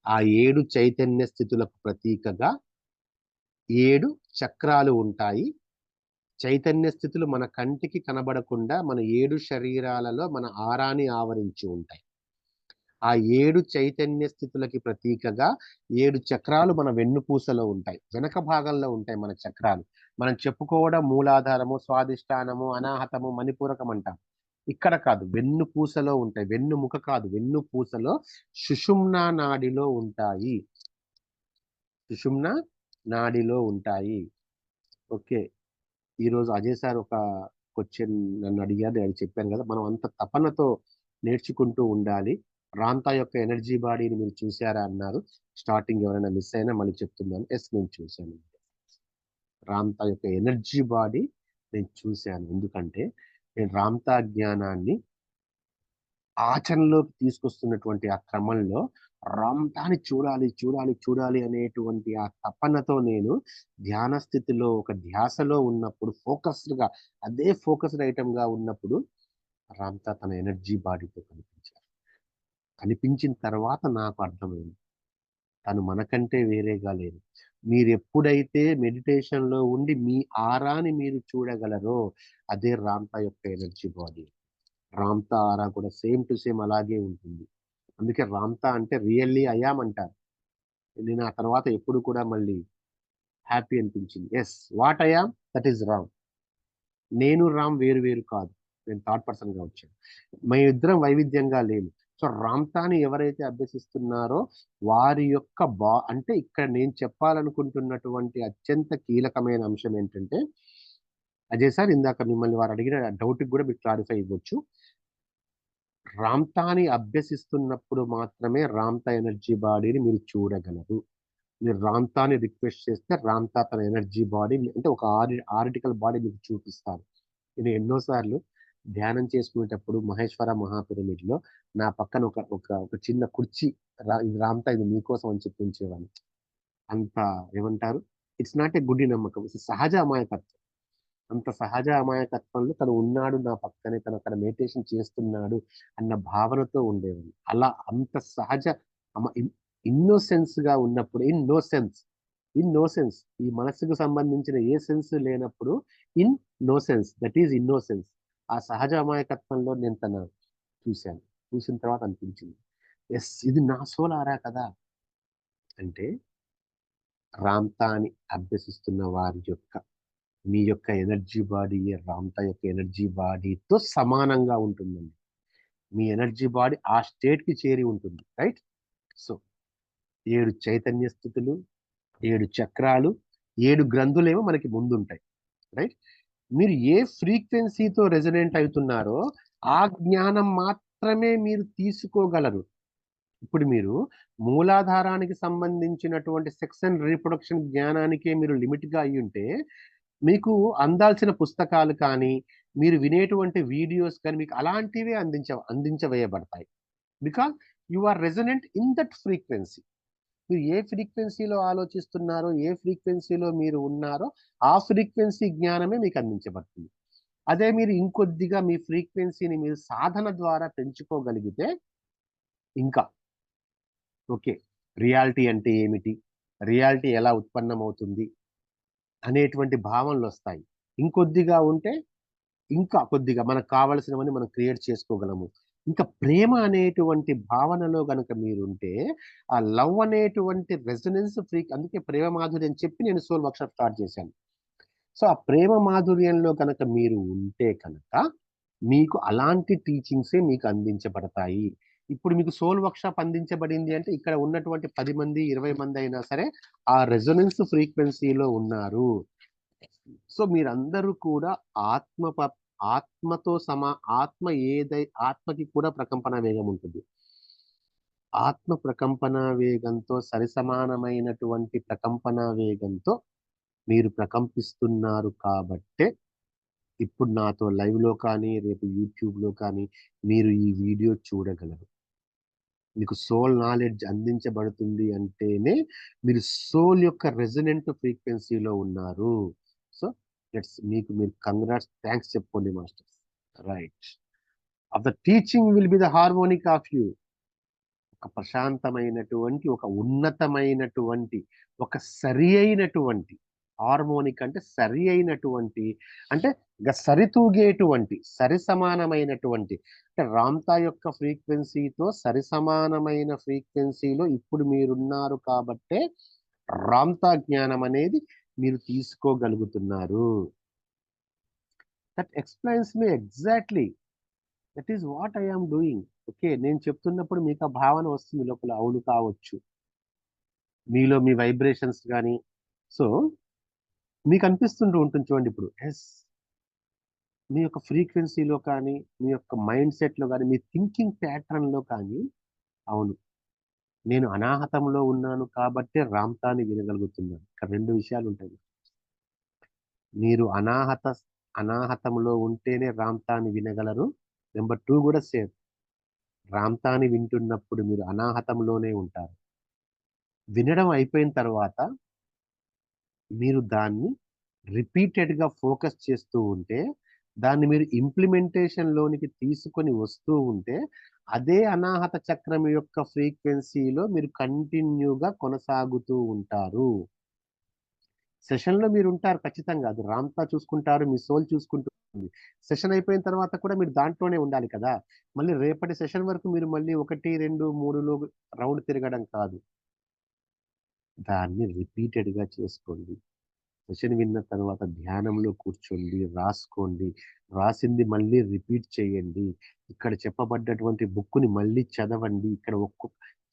ఆ 7 చైతన్య స్థితులకు ప్రతీకగా 7 చక్రాలు ఉంటాయి. చైతన్య స్థితులు మన కంటికి కనబడకుండా మన 7 శరీరాలలో మన ఆరాని ఆవరించి ఉంటాయి. ఆ 7 చైతన్య స్థితులకి ప్రతీకగా 7 చక్రాలు మన వెన్నుపూసలో ఉంటాయి, వెనక భాగంలో ఉంటాయి మన చక్రాలు. మనం చెప్పుకోవడం మూలాధారము, స్వాదిష్టానము, అనాహతము, మణిపూరకం అంటాం. ఇక్కడ కాదు, వెన్నుపూసలో ఉంటాయి. వెన్నుముక కాదు, వెన్నుపూసలో సుషుమ్నా నాడిలో ఉంటాయి. సుషుమ్నా నాడిలో ఉంటాయి. ఓకే, ఈరోజు అజయ్ సార్ ఒక క్వశ్చన్ నన్ను అడిగారు, నేను చెప్పాను కదా, మనం అంత తపనతో నేర్చుకుంటూ ఉండాలి. రాంతా యొక్క ఎనర్జీ బాడీని మీరు చూసారా అన్నారు. స్టార్టింగ్ ఎవరైనా మిస్ అయినా మళ్ళీ చెప్తున్నాను. ఎస్, నేను చూశాను. రాంతా యొక్క ఎనర్జీ బాడీ నేను చూశాను. ఎందుకంటే నేను రాంతా జ్ఞానాన్ని ఆచరణలోకి తీసుకొస్తున్నటువంటి ఆ క్రమంలో రామ్తాని చూడాలి చూడాలి చూడాలి అనేటువంటి ఆ తపనతో నేను ధ్యాన స్థితిలో ఒక ధ్యాసలో ఉన్నప్పుడు ఫోకస్డ్గా అదే ఫోకస్డ్ ఐటమ్ గా ఉన్నప్పుడు రామ్తా తన ఎనర్జీ బాడీతో కనిపించారు. కనిపించిన తర్వాత నాకు అర్థమైంది తను మనకంటే వేరేగా లేదు. మీరు ఎప్పుడైతే మెడిటేషన్ లో ఉండి మీ ఆరాని మీరు చూడగలరో అదే రామ్తా యొక్క ఎనర్జీ బాడీ. రామ్తా ఆరా కూడా సేమ్ టు సేమ్ అలాగే ఉంటుంది. అందుకే రామ్తా అంటే రియల్లీ అయామ్ అంటారు. నేను ఆ తర్వాత ఎప్పుడు కూడా మళ్ళీ హ్యాపీ అనిపించింది. Yes, what I am that is Ram. నేను రామ్ వేరు వేరు కాదు. నేను థర్డ్ పర్సన్ గా వచ్చాను. మేము ఇద్దరం వైవిధ్యంగా లేము. సో రామ్తాని ఎవరైతే అభ్యసిస్తున్నారో వారి యొక్క అంటే ఇక్కడ నేను చెప్పాలనుకుంటున్నటువంటి అత్యంత కీలకమైన అంశం ఏంటంటే, అజయ్ సార్ ఇందాక మిమ్మల్ని వారు అడిగిన డౌట్ కూడా మీరు క్లారిఫై ఇవ్వచ్చు. రామ్తాని అభ్యసిస్తున్నప్పుడు మాత్రమే రామ్తా ఎనర్జీ బాడీని మీరు చూడగలరు. మీరు రామ్తాని రిక్వెస్ట్ చేస్తే రామ్తా తన ఎనర్జీ బాడీ అంటే ఒక ఆర్టికల్ బాడీ మీకు చూపిస్తారు. నేను ఎన్నోసార్లు ధ్యానం చేసుకునేటప్పుడు మహేశ్వర మహాపిరమిడ్ లో నా పక్కన ఒక ఒక ఒక చిన్న కుర్చీ ఇది రామ్తా ఇది మీకోసం అని చెప్పి ఉంచేవాడిని. అంత ఏమంటారు, ఇట్స్ నాట్ ఏ గుడ్డి నమ్మకం, ఇట్స్ సహజ అమాయకత్వం. అంత సహజ అమాయకత్వంలో తను ఉన్నాడు నా పక్కనే, తను అక్కడ మెడిటేషన్ చేస్తున్నాడు అన్న భావనతో ఉండేవాడిని. అలా అంత సహజ ఇన్నోసెన్స్ గా ఉన్నప్పుడు, ఇన్ నో సెన్స్ ఈ మనసుకు సంబంధించిన ఏ సెన్స్ లేనప్పుడు in no sense, that is innocence. ఆ సహజ అమాయకత్వంలో నేను తన చూశాను. చూసిన తర్వాత అనిపించింది ఎస్ ఇది నా సోల్ ఆరా కదా. అంటే రామ్తాని అభ్యసిస్తున్న వారి యొక్క మీ యొక్క ఎనర్జీ బాడీ రామ్తా యొక్క ఎనర్జీ బాడీతో సమానంగా ఉంటుందండి. మీ ఎనర్జీ బాడీ ఆ స్టేట్ కి చేరి ఉంటుంది, రైట్? సో 7 చైతన్య స్థితులు, 7 చక్రాలు, 7 గ్రంథులేమో మనకి ముందుంటాయి, రైట్? మీరు ఏ ఫ్రీక్వెన్సీతో రెజొనేట్ అవుతున్నారో ఆ జ్ఞానం మాత్రమే మీరు తీసుకోగలరు. ఇప్పుడు మీరు మూలాధారానికి సంబంధించినటువంటి సెక్స్ అండ్ రీప్రొడక్షన్ జ్ఞానానికే మీరు లిమిట్ గా అయి ఉంటే మీకు అందాల్సిన పుస్తకాలు కానీ మీరు వినేటువంటి వీడియోస్ కానీ మీకు అలాంటివే అందించవేయబడతాయి. Because you are resonant in that frequency. మీరు ఏ ఫ్రీక్వెన్సీలో ఆలోచిస్తున్నారో, ఏ ఫ్రీక్వెన్సీలో మీరు ఉన్నారో ఆ ఫ్రీక్వెన్సీ జ్ఞానమే మీకు అందించబడుతుంది. అదే మీరు ఇంకొద్దిగా మీ ఫ్రీక్వెన్సీని మీరు సాధన ద్వారా పెంచుకోగలిగితే ఇంకా ఓకే, రియాలిటీ అంటే ఏమిటి, రియాలిటీ ఎలా ఉత్పన్నమవుతుంది అనేటువంటి భావనలు వస్తాయి. ఇంకొద్దిగా ఉంటే ఇంకా కొద్దిగా మనకు కావలసినవన్నీ మనం క్రియేట్ చేసుకోగలము. ఇంకా ప్రేమ అనేటువంటి భావనలో గనుక మీరుంటే ఆ లవ్ అనేటువంటి రెజొనెన్స్ అందుకే ప్రేమ మాధుర్యం చెప్పి నేను సోల్ వర్క్షాప్ స్టార్ట్ చేశాను. సో ఆ ప్రేమ మాధుర్యంలో కనుక మీరు ఉంటే కనుక మీకు అలాంటి టీచింగ్సే మీకు అందించబడతాయి. ఇప్పుడు మీకు సోల్ వర్క్షాప్ అందించబడింది అంటే ఇక్కడ ఉన్నటువంటి 10 మంది 20 మంది అయినా సరే ఆ రెజొనెన్స్ ఫ్రీక్వెన్సీలో ఉన్నారు. సో మీరందరూ కూడా ఆత్మ ఆత్మతో ఆత్మకి కూడా ప్రకంపన వేగం ఉంటుంది. ఆత్మ ప్రకంపన వేగంతో సరిసమానమైనటువంటి ప్రకంపన వేగంతో మీరు ప్రకంపిస్తున్నారు కాబట్టే ఇప్పుడు నాతో లైవ్ లో కానీ రేపు యూట్యూబ్ లో కానీ మీరు ఈ వీడియో చూడగలరు. మీకు సోల్ నాలెడ్జ్ అందించబడుతుంది అంటేనే మీరు సోల్ యొక్క రెజొనెంట్ ఫ్రీక్వెన్సీలో ఉన్నారు. సో మీకు మీరు కంగ్రాట్స్, థ్యాంక్స్ చెప్పుకోండి masters. Right, of the teaching will be the harmonic of you. ఒక ప్రశాంతమైనటువంటి, ఒక ఉన్నతమైనటువంటి, ఒక సరి అయినటువంటి హార్మోనిక్ అంటే సరి అయినటువంటి, అంటే సరితూగేటువంటి, సరి సమానమైనటువంటి, అంటే రామ్తా యొక్క ఫ్రీక్వెన్సీతో సరి సమానమైన ఫ్రీక్వెన్సీలో ఇప్పుడు మీరున్నారు కాబట్టే రామ్తా జ్ఞానం అనేది మీరు తీసుకోగలుగుతున్నారు. That explains me exactly, that is what I am doing. Okay, నేను చెప్తున్నప్పుడు మీకు ఆ భావన వస్తుంది లోపల, అవును కావచ్చు, మీలో మీ వైబ్రేషన్స్ కానీ. సో మీకు అనిపిస్తుంటూ ఉంటుంది చూడండి ఇప్పుడు ఎస్, మీ యొక్క ఫ్రీక్వెన్సీలో కానీ మీ యొక్క మైండ్ సెట్లో కానీ మీ థింకింగ్ ప్యాటర్న్లో కానీ అవును నేను అనాహతంలో ఉన్నాను కాబట్టే రామ్తాని వినగలుగుతున్నాను. ఇక్కడ 2 విషయాలు ఉంటాయి. మీరు అనాహతంలో ఉంటేనే రామ్తాని వినగలరు. నెంబర్ 2 కూడా సేమ్, రామ్తాని వింటున్నప్పుడు మీరు అనాహతంలోనే ఉంటారు. వినడం అయిపోయిన తర్వాత మీరు దాన్ని రిపీటెడ్గా ఫోకస్ చేస్తూ ఉంటే, దాన్ని మీరు ఇంప్లిమెంటేషన్లోనికి తీసుకొని వస్తూ ఉంటే, అదే అనాహత చక్రం యొక్క ఫ్రీక్వెన్సీలో మీరు కంటిన్యూగా కొనసాగుతూ ఉంటారు. సెషన్‌లో మీరుంటారు ఖచ్చితంగా. అది రామ్‌తా చూసుకుంటారు. మీ సోల్ చూసుకుంటుంది. సెషన్ అయిపోయిన తర్వాత కూడా మీరు దాంట్లోనే ఉండాలి కదా! మళ్ళీ రేపటి సెషన్ వరకు మీరు మళ్ళీ 1, 2, 3లో రౌండ్ తిరగడం కాదు. దాన్ని రిపీటెడ్‌గా చేసుకోండి. సెషన్ విన్న తర్వాత ధ్యానంలో కూర్చోండి, రాసుకోండి. రాసింది మళ్ళీ రిపీట్ చేయండి. ఇక్కడ చెప్పబడ్డటువంటి బుక్కుని మళ్ళీ చదవండి. ఇక్కడ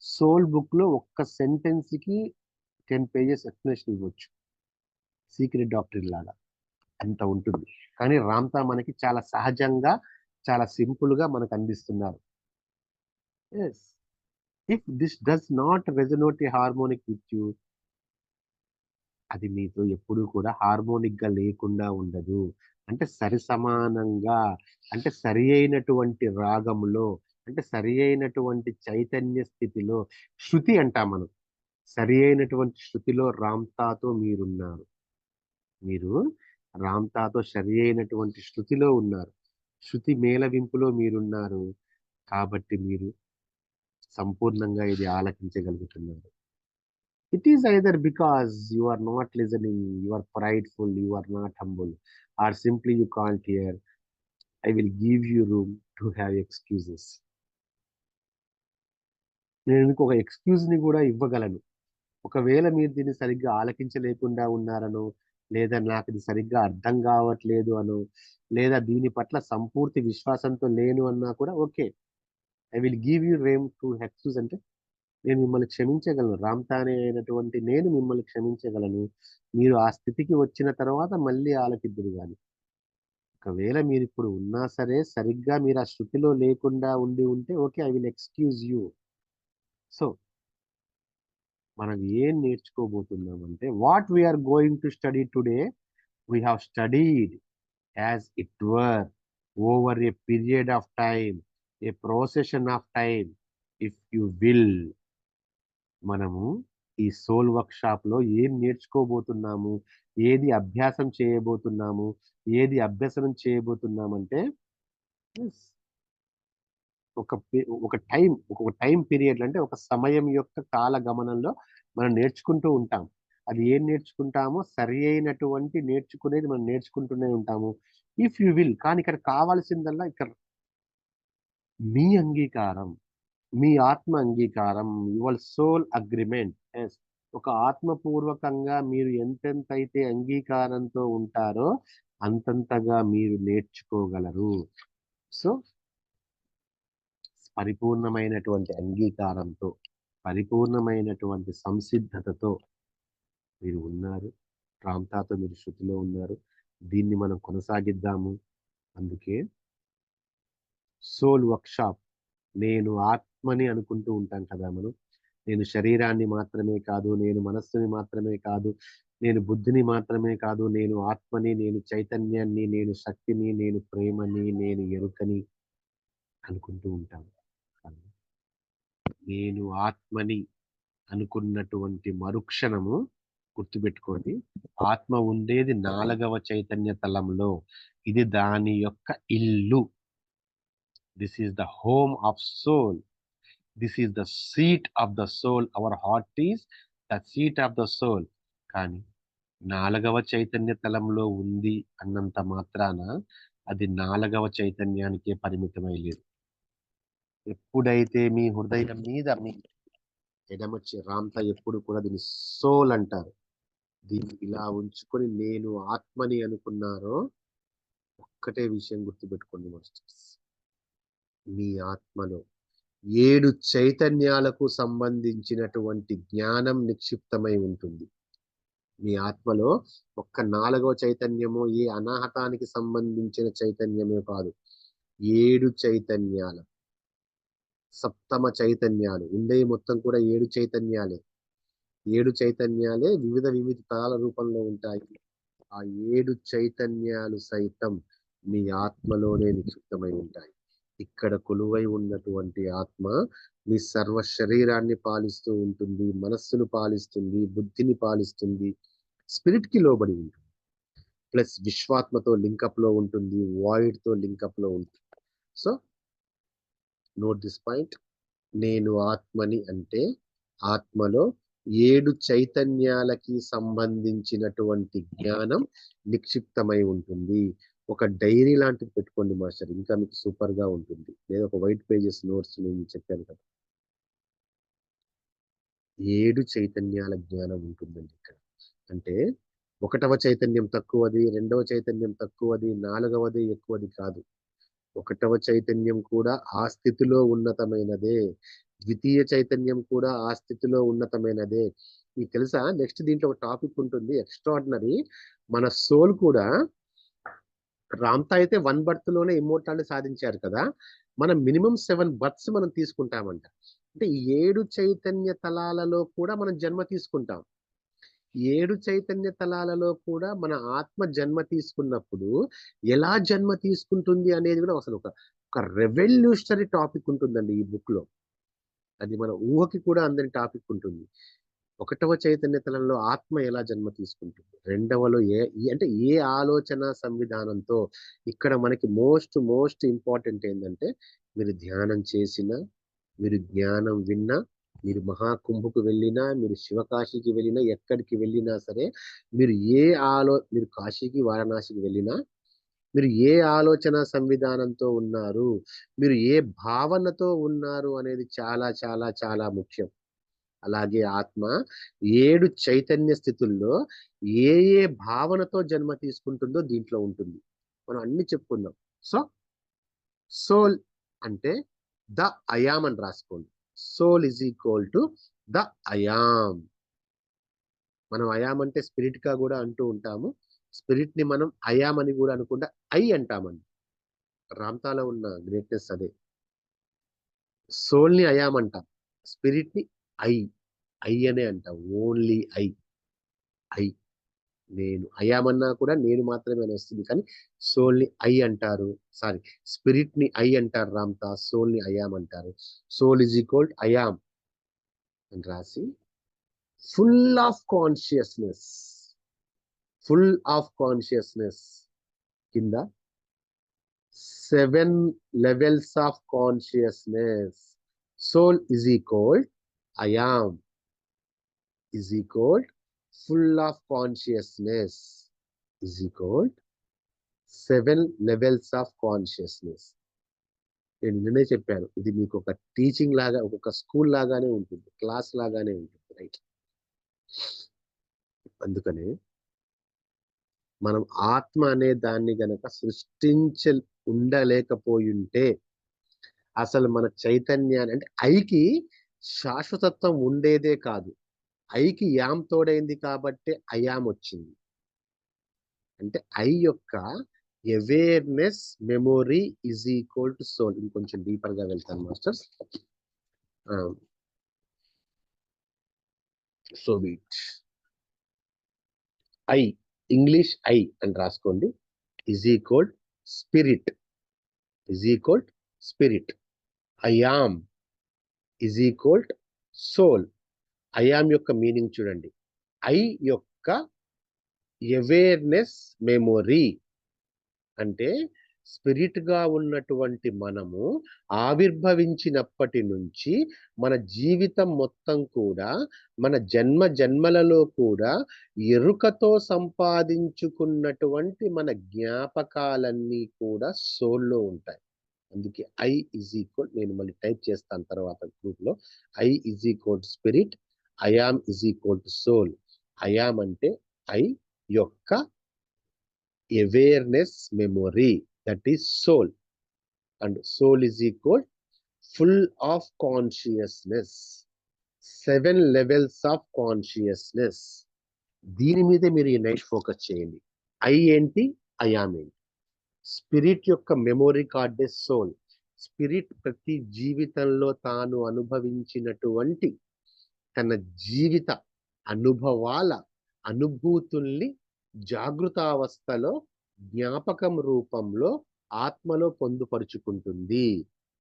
సోల్ బుక్‌లో ఒక్క సెంటెన్స్‌కి 10 పేజెస్ ఎక్స్‌ప్లనేషన్ ఇవ్వచ్చు. సీక్రెట్ డాక్ట్రిన్ లాగా. అంత ఉంటుంది. కానీ రామ్‌తా మనకి చాలా సహజంగా, చాలా సింపుల్‌గా మనకు అందిస్తున్నారు. Yes. If this does not resonate a harmonic with you, అది మీతో ఎప్పుడూ కూడా హార్మోనిక్‌గా లేకుండా ఉండదు. అంటే సరిసమానంగా, అంటే సరి అయినటువంటి రాగంలో, అంటే సరి అయినటువంటి చైతన్య స్థితిలో, శృతి అంటాం మనం. సరి అయినటువంటి శృతిలో రామ్‌తాతో మీరున్నారు. మీరు రామ్‌తాతో సరి అయినటువంటి శృతిలో ఉన్నారు. శృతి మేళవింపులో మీరున్నారు. కాబట్టి మీరు సంపూర్ణంగా ఇది ఆలకించగలుగుతున్నారు. It is either because you are not listening, you are prideful, you are not humble, or simply you can't hear. I will give you room to have excuses. నేను మీకు ఒక ఎక్స్‌క్యూజ్‌ని గూడా ఇవ్వగలను. ఒకవేళ మీరు దీన్ని సరిగ్గా ఆలకించలేకుండా ఉన్నారనో, లేదా నాకిది సరిగ్గా అర్థం గావట్లేదు అనో, లేదా దీని పట్ల సంపూర్తి విశ్వాసంతో లేను అన్నా కూడా okay. I will give you room to excuse అంటే నేను మిమ్మల్ని క్షమించగలను. రామ్‌తానే అయినటువంటి నేను మిమ్మల్ని క్షమించగలను. మీరు ఆ స్థితికి వచ్చిన తర్వాత మళ్ళీ ఆలకిద్దురు గాని. ఒకవేళ మీరిప్పుడు ఉన్నా సరే, సరిగ్గా మీరు ఆ శృతిలో లేకుండా ఉండి ఉంటే okay. I will excuse you. So, మనం ఏం నేర్చుకోబోతున్నామంటే what we are going to study today, we have studied as it were over a period of time, a procession of time if you will. మనము ఈ soul వర్క్‌షాప్‌లో ఏం నేర్చుకోబోతున్నాము? ఏది అభ్యాసం చేయబోతున్నాము? ఏది అభ్యసనం చేయబోతున్నామంటే యెస్. ఒక టైమ్ పీరియడ్ అంటే ఒక సమయం యొక్క కాల గమనంలో మనం నేర్చుకుంటూ ఉంటాం. అది ఏం నేర్చుకుంటామో సరి అయినటువంటి నేర్చుకునేది మనం నేర్చుకుంటూనే ఉంటాము. ఇఫ్ యూ విల్, కానీ ఇక్కడ కావాల్సిందల్లా ఇక్కడ మీ అంగీకారం. మీ ఆత్మ అంగీకారం. Your soul agreement. యెస్. ఒక ఆత్మపూర్వకంగా మీరు ఎంతెంతైతే అంగీకారంతో ఉంటారో, అంతంతగా మీరు నేర్చుకోగలరు. సో, పరిపూర్ణమైనటువంటి అంగీకారంతో, పరిపూర్ణమైనటువంటి సంసిద్ధతతో మీరు ఉన్నారు. రామ్‌తాతో మీరు శృతిలో ఉన్నారు. దీన్ని మనం కొనసాగిద్దాము. అందుకే సోల్ వర్క్‌షాప్, నేను ఆత్మని అనుకుంటూ ఉంటాం కదా మనం. నేను శరీరాన్ని మాత్రమే కాదు, నేను మనస్సుని మాత్రమే కాదు, నేను బుద్ధిని మాత్రమే కాదు, నేను ఆత్మని, నేను చైతన్యాన్ని, నేను శక్తిని, నేను ప్రేమని, నేను ఎరుకని అనుకుంటూ ఉంటాం. కానీ నేను ఆత్మని అనుకున్నటువంటి మరుక్షణము గుర్తుపెట్టుకోండి. ఆత్మ ఉండేది 4వ చైతన్య తలంలో. ఇది దాని యొక్క ఇల్లు. This is the home of soul. This is the seat of the soul. Our heart is the seat of the soul. కానీ 4వ చైతన్య తలంలో ఉంది అన్నంత మాత్రాన అది 4వ చైతన్యానికే పరిమితమై లేదు. ఎప్పుడైతే మీ హృదయం మీద మీ రామ్‌తా ఎప్పుడు కూడా దీన్ని సోల్ అంటారు. దీన్ని ఇలా ఉంచుకొని నేను ఆత్మని అనుకున్నారో, ఒక్కటే విషయం గుర్తుపెట్టుకోండి మాస్టర్స్. మీ ఆత్మలో 7 చైతన్యాలకు సంబంధించినటువంటి జ్ఞానం నిక్షిప్తమై ఉంటుంది. మీ ఆత్మలో ఒక్క 4వ చైతన్యమో, ఏ అనాహతానికి సంబంధించిన చైతన్యమో కాదు. 7 చైతన్యాలు, సప్తమ చైతన్యాలు. ఉండేవి మొత్తం కూడా 7 చైతన్యాలే. 7 చైతన్యాలే వివిధ తరాల రూపంలో ఉంటాయి. ఆ 7 చైతన్యాలు సైతం మీ ఆత్మలోనే నిక్షిప్తమై ఉంటాయి. ఇక్కడ కొలువై ఉన్నటువంటి ఆత్మ మీ సర్వ శరీరాన్ని పాలిస్తూ ఉంటుంది, మనస్సును పాలిస్తుంది, బుద్ధిని పాలిస్తుంది, స్పిరిట్ కి లోబడి ఉంటుంది. ప్లస్ విశ్వాత్మతో లింకప్ లో ఉంటుంది, వాయిడ్ తో లింకప్ లో ఉంటుంది. So note this point. నేను ఆత్మని అంటే ఆత్మలో 7 చైతన్యాలకి సంబంధించినటువంటి జ్ఞానం నిక్షిప్తమై ఉంటుంది. ఒక డైరీ లాంటిది పెట్టుకోండి మాస్టర్, ఇంకా మీకు సూపర్ గా ఉంటుంది. లేదా ఒక వైట్ పేజెస్ నోట్స్ నేను చెప్పాను కదా, 7 చైతన్యాల జ్ఞానం ఉంటుందండి ఇక్కడ. అంటే 1వ చైతన్యం తక్కువది, 2వ చైతన్యం తక్కువది, 4వది ఎక్కువది కాదు. 1వ చైతన్యం కూడా ఆ స్థితిలో ఉన్నతమైనదే, ద్వితీయ చైతన్యం కూడా ఆ స్థితిలో ఉన్నతమైనదే. మీకు తెలుసా, నెక్స్ట్ దీంట్లో ఒక టాపిక్ ఉంటుంది ఎక్స్ట్రాడినరీ. మన సోల్ కూడా, రామ్తా అయితే 1 బర్త్ లోనే ఇమ్మోర్టాలిటీ సాధించారు కదా, మనం మినిమం 7 బర్త్స్ మనం తీసుకుంటామంట. అంటే ఈ 7 చైతన్య తలాలలో కూడా మనం జన్మ తీసుకుంటాం. 7 చైతన్య తలాలలో కూడా మన ఆత్మ జన్మ తీసుకున్నప్పుడు ఎలా జన్మ తీసుకుంటుంది అనేది కూడా అసలు ఒక రెవల్యూషనరీ టాపిక్ ఉంటుందండి ఈ బుక్ లో. అది మన ఊహకి కూడా అందని టాపిక్ ఉంటుంది. 1వ చైతన్య తలంలో ఆత్మ ఎలా జన్మ తీసుకుంటుంది, 2వలో అంటే ఏ ఆలోచన సంవిధానంతో. ఇక్కడ మనకి మోస్ట్ ఇంపార్టెంట్ ఏంటంటే, మీరు ధ్యానం చేసినా, మీరు జ్ఞానం విన్నా, మీరు మహాకుంభకు వెళ్ళినా, మీరు శివకాశికి వెళ్ళినా, ఎక్కడికి వెళ్ళినా సరే, మీరు మీరు కాశీకి వారణాసికి వెళ్ళినా, మీరు ఏ ఆలోచన సంవిధానంతో ఉన్నారు, మీరు ఏ భావనతో ఉన్నారు అనేది చాలా చాలా చాలా ముఖ్యం. అలాగే ఆత్మ 7 చైతన్య స్థితుల్లో ఏ ఏ భావనతో జన్మ తీసుకుంటుందో దీంట్లో ఉంటుంది. మనం అన్ని చెప్పుకుందాం. సో సోల్ అంటే ద అయామ్ అని రాసుకోండి. Soul is equal to the I am. మనం అయామ్ అంటే స్పిరిట్ గా కూడా అంటూ ఉంటాము. స్పిరిట్ ని మనం అయామ్ అని కూడా అనుకుంటా ఐ అంటామండి. రామ్తాలో ఉన్న గ్రేట్నెస్ అదే. సోల్ ని అయామ్ అంటాం, స్పిరిట్ ని ఐ అనే అంటాం. Only I. నేను అయామన్నా కూడా నేను మాత్రమే అని వస్తుంది, కానీ సోల్ ని ఐ అంటారు. సారీ, స్పిరిట్ ని ఐ అంటారు రామ్తా, సోల్ ని అయామ్ అంటారు. సోల్ ఈజ్ ఈక్వల్ అయామ్ అని రాసి, full of consciousness, full of consciousness కింద 7 levels of consciousness. Soul is equal I am is equal full of consciousness is equal 7 levels of consciousness. నేను నిన్నే చెప్పాను, ఇది మీకు ఒక టీచింగ్ లాగా, ఒక స్కూల్ లాగానే ఉంటుంది, క్లాస్ లాగానే ఉంటుంది, రైట్? అందుకనే మనం ఆత్మ అనే దాన్ని గనక ఉండలేకపోయింటే, అసలు మన చైతన్యాన్ని, అంటే ఐకి శాశ్వతత్వం ఉండేదే కాదు. ఐకి యామ్ తోడైంది కాబట్టి అయామ్ వచ్చింది. అంటే ఐ యొక్క awareness memory is equal to soul. ఇంకొంచెం డీపర్ గా వెళ్తాను మాస్టర్స్. సో వీట్ ఐ, ఇంగ్లీష్ ఐ అని రాసుకోండి, is equal spirit, is equal spirit. I am is equal soul. I am యొక్క మీనింగ్ చూడండి, ఐ యొక్క అవేర్నెస్ మెమొరీ. అంటే స్పిరిట్ గా ఉన్నటువంటి మనము ఆవిర్భవించినప్పటి నుంచి మన జీవితం మొత్తం కూడా, మన జన్మలలో కూడా ఎరుకతో సంపాదించుకున్నటువంటి మన జ్ఞాపకాలన్నీ కూడా సోల్లో ఉంటాయి. అందుకే ఐ ఈజ్ ఈక్వల్, నేను మళ్ళీ టైప్ చేస్తాను తర్వాత గ్రూప్ లో, I is equal to spirit, I am is equal to soul. I am అంటే ఐ యొక్క awareness memory, that is soul, and soul is equal full of consciousness, 7 levels of consciousness. దీని మీద మీరు ఈ నైట్ ఫోకస్ చేయండి. ఐ ఏంటి, I'm ఏంటి, spirit యొక్క మెమొరీ కార్డే సోల్. స్పిరిట్ ప్రతి జీవితంలో తాను అనుభవించినటువంటి తన జీవిత అనుభవాల అనుభూతుల్ని జాగృతావస్థలో జ్ఞాపకం రూపంలో ఆత్మలో పొందుపరుచుకుంటుంది.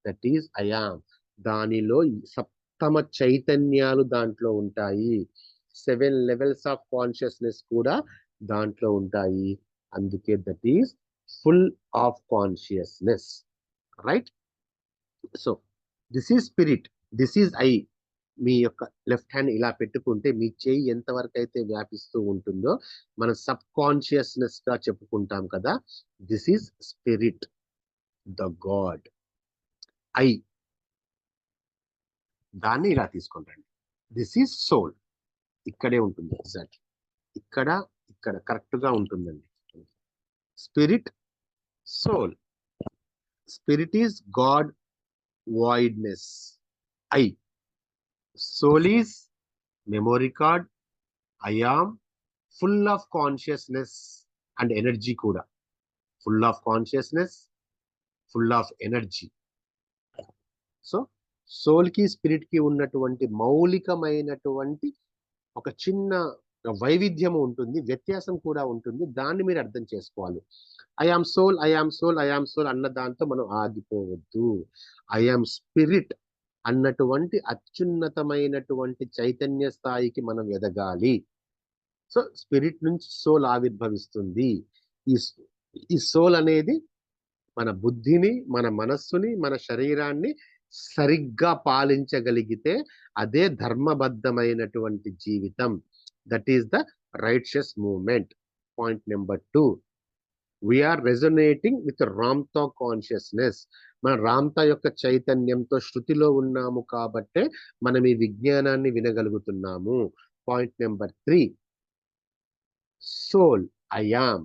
That is I'm. దానిలో సప్తమ చైతన్యాలు దాంట్లో ఉంటాయి. 7 లెవెల్స్ ఆఫ్ కాన్షియస్నెస్ కూడా దాంట్లో ఉంటాయి. అందుకే that is full of consciousness. Right? So this is spirit, this is I. మీ యొక్క లెఫ్ట్ హ్యాండ్ ఇలా పెట్టుకుంటే మీ చేయి ఎంతవరకు అయితే వ్యాపిస్తూ ఉంటుందో మనం సబ్ కాన్షియస్నెస్ గా చెప్పుకుంటాం కదా. This is spirit, the God. I దాన్ని ఇలా తీసుకుంటాండి. This is soul. ఇక్కడే ఉంటుంది ఎగ్జాక్ట్. ఇక్కడ ఇక్కడ కరెక్ట్ గా ఉంటుందండి. Spirit, soul. Spirit is God voidness. I. Soul is memory card. I am full of consciousness and energy కూడా. Full of consciousness, full of energy. So soul కి spirit కి ఉన్నటువంటి మౌలికమైనటువంటి ఒక చిన్న వైవిధ్యము ఉంటుంది, వ్యత్యాసం కూడా ఉంటుంది. దాన్ని మీరు అర్థం చేసుకోవాలి. I am soul, I am soul, I am soul అన్న దాంతో మనం ఆగిపోవద్దు. ఐ ఆమ్ స్పిరిట్ అన్నటువంటి అత్యున్నతమైనటువంటి చైతన్య స్థాయికి మనం ఎదగాలి. సో స్పిరిట్ నుంచి సోల్ ఆవిర్భవిస్తుంది. ఈ సోల్ అనేది మన బుద్ధిని, మన మనస్సుని, మన శరీరాన్ని సరిగ్గా పాలించగలిగితే అదే ధర్మబద్ధమైనటువంటి జీవితం. That is the righteous movement. Point number 2, we are resonating with Ramtha consciousness. మన రామ్తా యొక్క చైతన్యంతో శృతిలో ఉన్నాము కాబట్టే మనం ఈ విజ్ఞానాన్ని వినగలుగుతున్నాము. Point number 3, soul I am,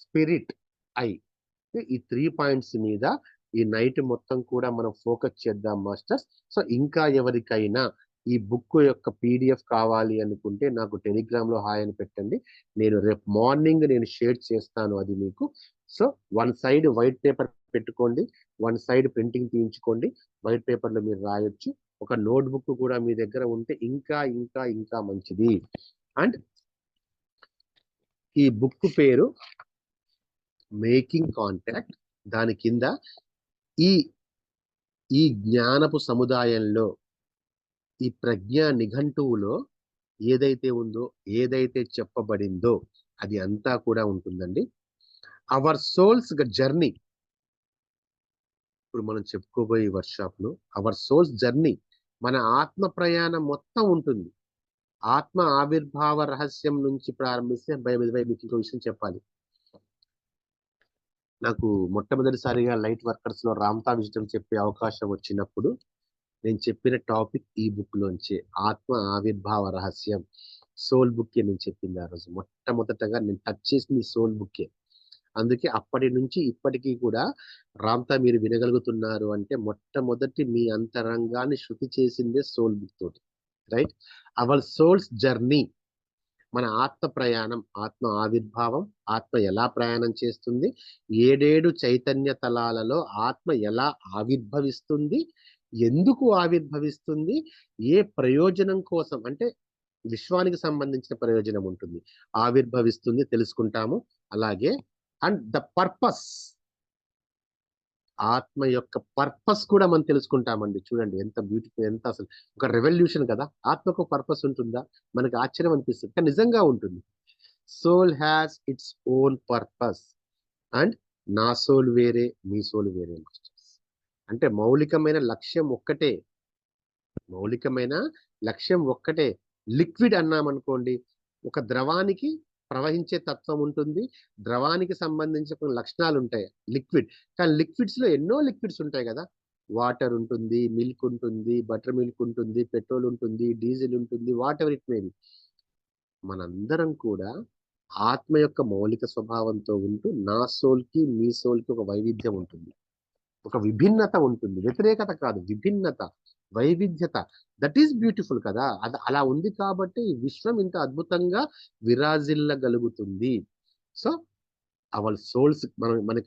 spirit I. ఈ 3 పాయింట్స్ మీద ఈ నైట్ మొత్తం కూడా మనం ఫోకస్ చేద్దాం మాస్టర్స్. సో ఇంకా ఎవరికైనా ఈ బుక్ యొక్క PDF కావాలి అనుకుంటే నాకు టెలిగ్రామ్ లో హాయ్ అని పెట్టండి. నేను రేపు మార్నింగ్ నేను షేర్ చేస్తాను అది మీకు. సో 1 సైడ్ వైట్ పేపర్ పెట్టుకోండి, 1 సైడ్ ప్రింటింగ్ తీయించుకోండి. వైట్ పేపర్ లో మీరు రాయొచ్చు. ఒక నోట్ బుక్ కూడా మీ దగ్గర ఉంటే ఇంకా ఇంకా ఇంకా మంచిది. అండ్ ఈ బుక్ పేరు మేకింగ్ కాంటాక్ట్. దాని కింద ఈ జ్ఞానపు సముదాయంలో, ఈ ప్రజ్ఞా నిఘంటువులో ఏదైతే ఉందో, ఏదైతే చెప్పబడిందో అది అంతా కూడా ఉంటుందండి. అవర్ సోల్స్ జర్నీ, ఇప్పుడు మనం చెప్పుకోబోయే వర్క్షాప్ లో అవర్ సోల్స్ జర్నీ, మన ఆత్మ ప్రయాణం మొత్తం ఉంటుంది. ఆత్మ ఆవిర్భావ రహస్యం నుంచి ప్రారంభిస్తే మీకు ఇంకో విషయం చెప్పాలి. నాకు మొట్టమొదటిసారిగా లైట్ వర్కర్స్ లో రామ్తా విజయం చెప్పే అవకాశం వచ్చినప్పుడు నేను చెప్పిన టాపిక్ ఈ బుక్ లోంచే, ఆత్మ ఆవిర్భావ రహస్యం. సోల్ బుక్కే నేను చెప్పింది ఆ రోజు. మొట్టమొదటగా నేను టచ్ చేసింది సోల్ బుక్కే. అందుకే అప్పటి నుంచి ఇప్పటికీ కూడా రామ్తా మీరు వినగలుగుతున్నారు అంటే మొట్టమొదటి మీ అంతరంగాన్ని శృతి చేసిందే సోల్ బుక్ తోటి. రైట్? అవర్ సోల్స్ జర్నీ, మన ఆత్మ ప్రయాణం, ఆత్మ ఆవిర్భావం, ఆత్మ ఎలా ప్రయాణం చేస్తుంది, 7 చైతన్య తలాలలో ఆత్మ ఎలా ఆవిర్భవిస్తుంది, ఎందుకు ఆవిర్భవిస్తుంది, ఏ ప్రయోజనం కోసం, అంటే విశ్వానికి సంబంధించిన ప్రయోజనం ఉంటుంది, ఆవిర్భవిస్తుంది తెలుసుకుంటాము. అలాగే అండ్ ద పర్పస్, ఆత్మ యొక్క పర్పస్ కూడా మనం తెలుసుకుంటామండి. చూడండి ఎంత బ్యూటిఫుల్, ఎంత అసలు ఒక రెవల్యూషన్ కదా. ఆత్మకు పర్పస్ ఉంటుందా? మనకు ఆశ్చర్యం అనిపిస్తుంది, కానీ నిజంగా ఉంటుంది. Soul has its own purpose. And నా సోల్ వేరే, మీ సోల్ వేరే మాస్టర్స్. అంటే మౌలికమైన లక్ష్యం ఒక్కటే, మౌలికమైన లక్ష్యం ఒక్కటే. లిక్విడ్ అన్నామనుకోండి, ఒక ద్రవానికి ప్రవహించే తత్వం ఉంటుంది, ద్రవానికి సంబంధించిన కొన్ని లక్షణాలు ఉంటాయి లిక్విడ్. కానీ లిక్విడ్స్ లో ఎన్నో లిక్విడ్స్ ఉంటాయి కదా. వాటర్ ఉంటుంది, మిల్క్ ఉంటుంది, బటర్ మిల్క్ ఉంటుంది, పెట్రోల్ ఉంటుంది, డీజిల్ ఉంటుంది, what ever it may be. మనందరం కూడా ఆత్మ యొక్క మౌలిక స్వభావంతో ఉంటూ నా సోల్ కి మీ సోల్ కి ఒక వైవిధ్యం ఉంటుంది, ఒక విభిన్నత ఉంటుంది. వ్యతిరేకత కాదు, విభిన్నత, వైవిధ్యత. దట్ ఈస్ బ్యూటిఫుల్ కదా. అది అలా ఉంది కాబట్టి ఈ విశ్వం ఇంత అద్భుతంగా విరాజిల్లగలుగుతుంది. సో అవర్ సోల్స్ మనం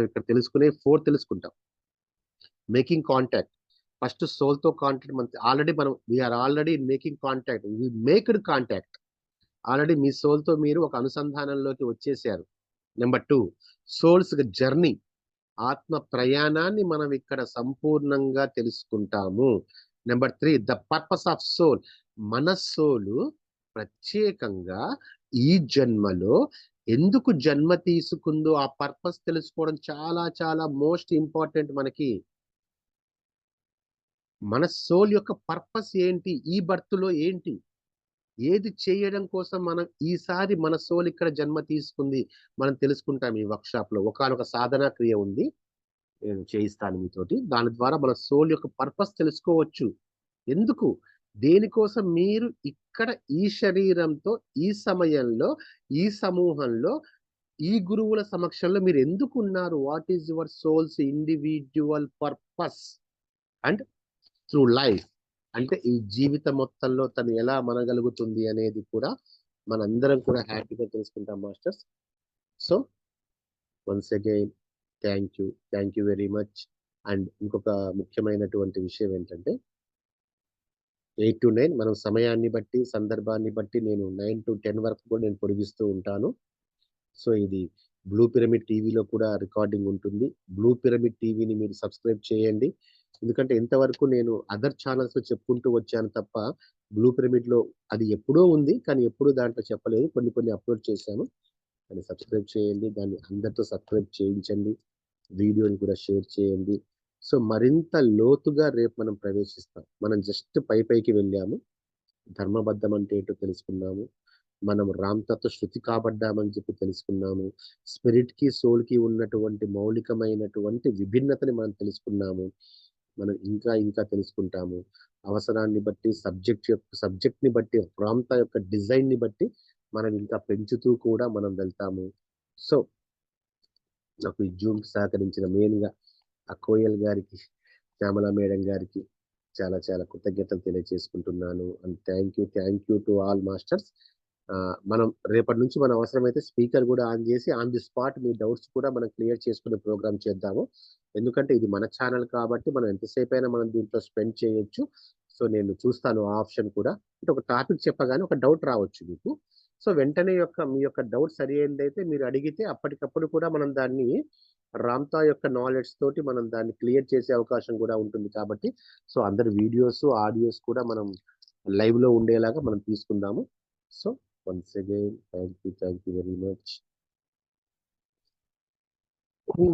ఇక్కడ తెలుసుకునే 4 తెలుసుకుంటాం. మేకింగ్ కాంటాక్ట్, ఫస్ట్ సోల్ తో కాంటాక్ట్. మన ఆల్రెడీ మనం we are already making contact, we maked contact. Already మీ సోల్ తో మీరు ఒక అనుసంధానంలోకి వచ్చేసారు. Number 2, soul's journey. ఆత్మ ప్రయాణాన్ని మనం ఇక్కడ సంపూర్ణంగా తెలుసుకుంటాము. Number 3, the purpose of soul. మన సోలు ప్రత్యేకంగా ఈ జన్మలో ఎందుకు జన్మ తీసుకుందో ఆ పర్పస్ తెలుసుకోవడం చాలా చాలా మోస్ట్ ఇంపార్టెంట్. మనకి మన సోల్ యొక్క పర్పస్ ఏంటి, ఈ బర్త్లో ఏంటి, ఏది చేయడం కోసం మనం ఈసారి మన సోల్ ఇక్కడ జన్మ తీసుకుంది మనం తెలుసుకుంటాం ఈ వర్క్ షాప్ లో. ఒకనొక సాధనా క్రియ ఉంది, నేను చేయిస్తాను మీతోటి. దాని ద్వారా మన సోల్ యొక్క పర్పస్ తెలుసుకోవచ్చు. ఎందుకు, దేనికోసం మీరు ఇక్కడ ఈ శరీరంతో ఈ సమయంలో ఈ సమూహంలో ఈ గురువుల సమక్షంలో మీరు ఎందుకు ఉన్నారు, what is your souls individual purpose and through life, అంటే ఈ జీవితం మొత్తంలో తను ఎలా మనగలుగుతుంది అనేది కూడా మనందరం కూడా హ్యాపీగా తెలుసుకుంటాం masters. So once again thank you very much. And ఇంకొక ముఖ్యమైనటువంటి విషయం ఏంటంటే 8 to 9 మనం సమయాన్ని బట్టి సందర్భాన్ని బట్టి నేను 9 to 10 వరకు కూడా నేను పొడిగిస్తూ ఉంటాను. సో ఇది బ్లూ పిరమిడ్ టీవీలో కూడా రికార్డింగ్ ఉంటుంది. బ్లూ పిరమిడ్ టీవీని మీరు సబ్స్క్రైబ్ చేయండి. ఎందుకంటే ఇంతవరకు నేను అదర్ ఛానల్స్ లో చెప్పుకుంటూ వచ్చాను తప్ప బ్లూ పిరమిడ్ లో అది ఎప్పుడో ఉంది, కానీ ఎప్పుడూ దాంట్లో చెప్పలేదు. కొన్ని అప్లోడ్ చేశాను. దాన్ని సబ్స్క్రైబ్ చేయండి, దాన్ని అందరితో సబ్స్క్రైబ్ చేయించండి, వీడియోని కూడా షేర్ చేయండి. సో మరింత లోతుగా రేపు మనం ప్రవేశిస్తాం. మనం జస్ట్ పైకి వెళ్ళాము, ధర్మబద్ధం అంటే ఏంటో తెలుసుకున్నాము, మనం రామ్ తత్వ శృతి కాబడ్డామని చెప్పి తెలుసుకున్నాము, స్పిరిట్ కి సోల్ కి ఉన్నటువంటి మౌలికమైనటువంటి విభిన్నతని మనం తెలుసుకున్నాము. మనం ఇంకా తెలుసుకుంటాము. అవసరాన్ని బట్టి సబ్జెక్ట్ ని బట్టి ప్రాంత యొక్క డిజైన్ ని బట్టి మనం ఇంకా పెంచుతూ కూడా మనం వెళ్తాము. సో నాకు ఈ జూమ్ సహకరించిన మెయిన్ గా ఆ కోయల్ గారికి, శ్యామల మేడం గారికి చాలా చాలా కృతజ్ఞతలు తెలియజేసుకుంటున్నాను. And thank you to all masters. మనం రేపటి నుంచి మనం అవసరమైతే స్పీకర్ కూడా ఆన్ చేసి on the spot me doubts కూడా మనం క్లియర్ చేసుకునే ప్రోగ్రామ్ చేద్దాము. ఎందుకంటే ఇది మన ఛానల్ కాబట్టి మనం ఎంతసేపు అయినా మనం దీంట్లో స్పెండ్ చేయొచ్చు. సో నేను చూస్తాను ఆ ఆప్షన్ కూడా. అంటే ఒక టాపిక్ చెప్పగానే ఒక డౌట్ రావచ్చు మీకు. సో వెంటనే మీ యొక్క డౌట్ సరి అయిందైతే మీరు అడిగితే అప్పటికప్పుడు కూడా మనం దాన్ని రామ్తా యొక్క నాలెడ్జ్ తోటి మనం దాన్ని క్లియర్ చేసే అవకాశం కూడా ఉంటుంది. కాబట్టి సో అందరి వీడియోస్ ఆడియోస్ కూడా మనం లైవ్ లో ఉండేలాగా మనం తీసుకుందాము. So once again thank you very much. who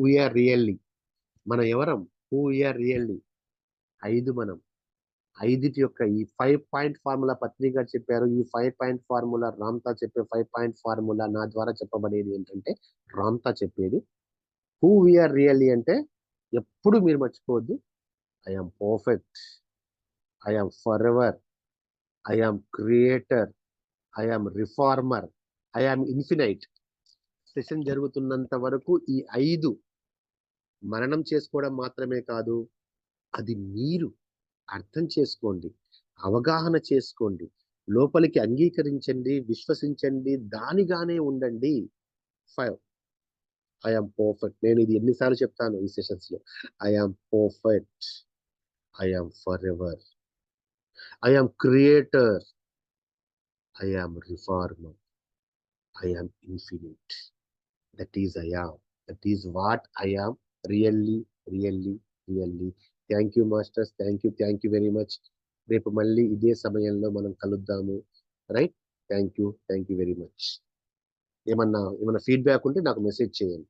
we are really, మనం ఎవరం, who we are really, 5 మనం 5 యొక్క ఈ 5 పాయింట్ ఫార్ములా పత్రిక గారు చెప్పారు. ఈ 5 పాయింట్ ఫార్ములా రామ్తా చెప్పే 5 పాయింట్ ఫార్ములా నా ద్వారా చెప్పబడేది ఏంటంటే, రామ్తా చెప్పేది who we are really అంటే ఎప్పుడు మీరు మర్చిపోవద్దు, I am perfect, I am forever, I am creator, I am reformer, I am infinite. Session జరుగుతున్నంత వరకు ఈ 5 మననం చేసుకోవడం మాత్రమే కాదు, అది మీరు అర్థం చేసుకోండి, అవగాహన చేసుకోండి, లోపలికి అంగీకరించండి, విశ్వసించండి, దానిగానే ఉండండి. 5, ఐ యామ్ పర్ఫెక్ట్. నేను ఇది ఎన్నిసార్లు చెప్తాను ఈ సెషన్స్ లో. I am perfect, I am forever, I am creator, I am reformer, I am infinite. That is I am. That is what I am really. Thank you masters. Thank you very much. రేపు మళ్ళీ ఇదే సమయంలో మనం కలుద్దాము. Right? Thank you very much. ఏమన్నా feedback ఉంటే నాకు message చేయండి.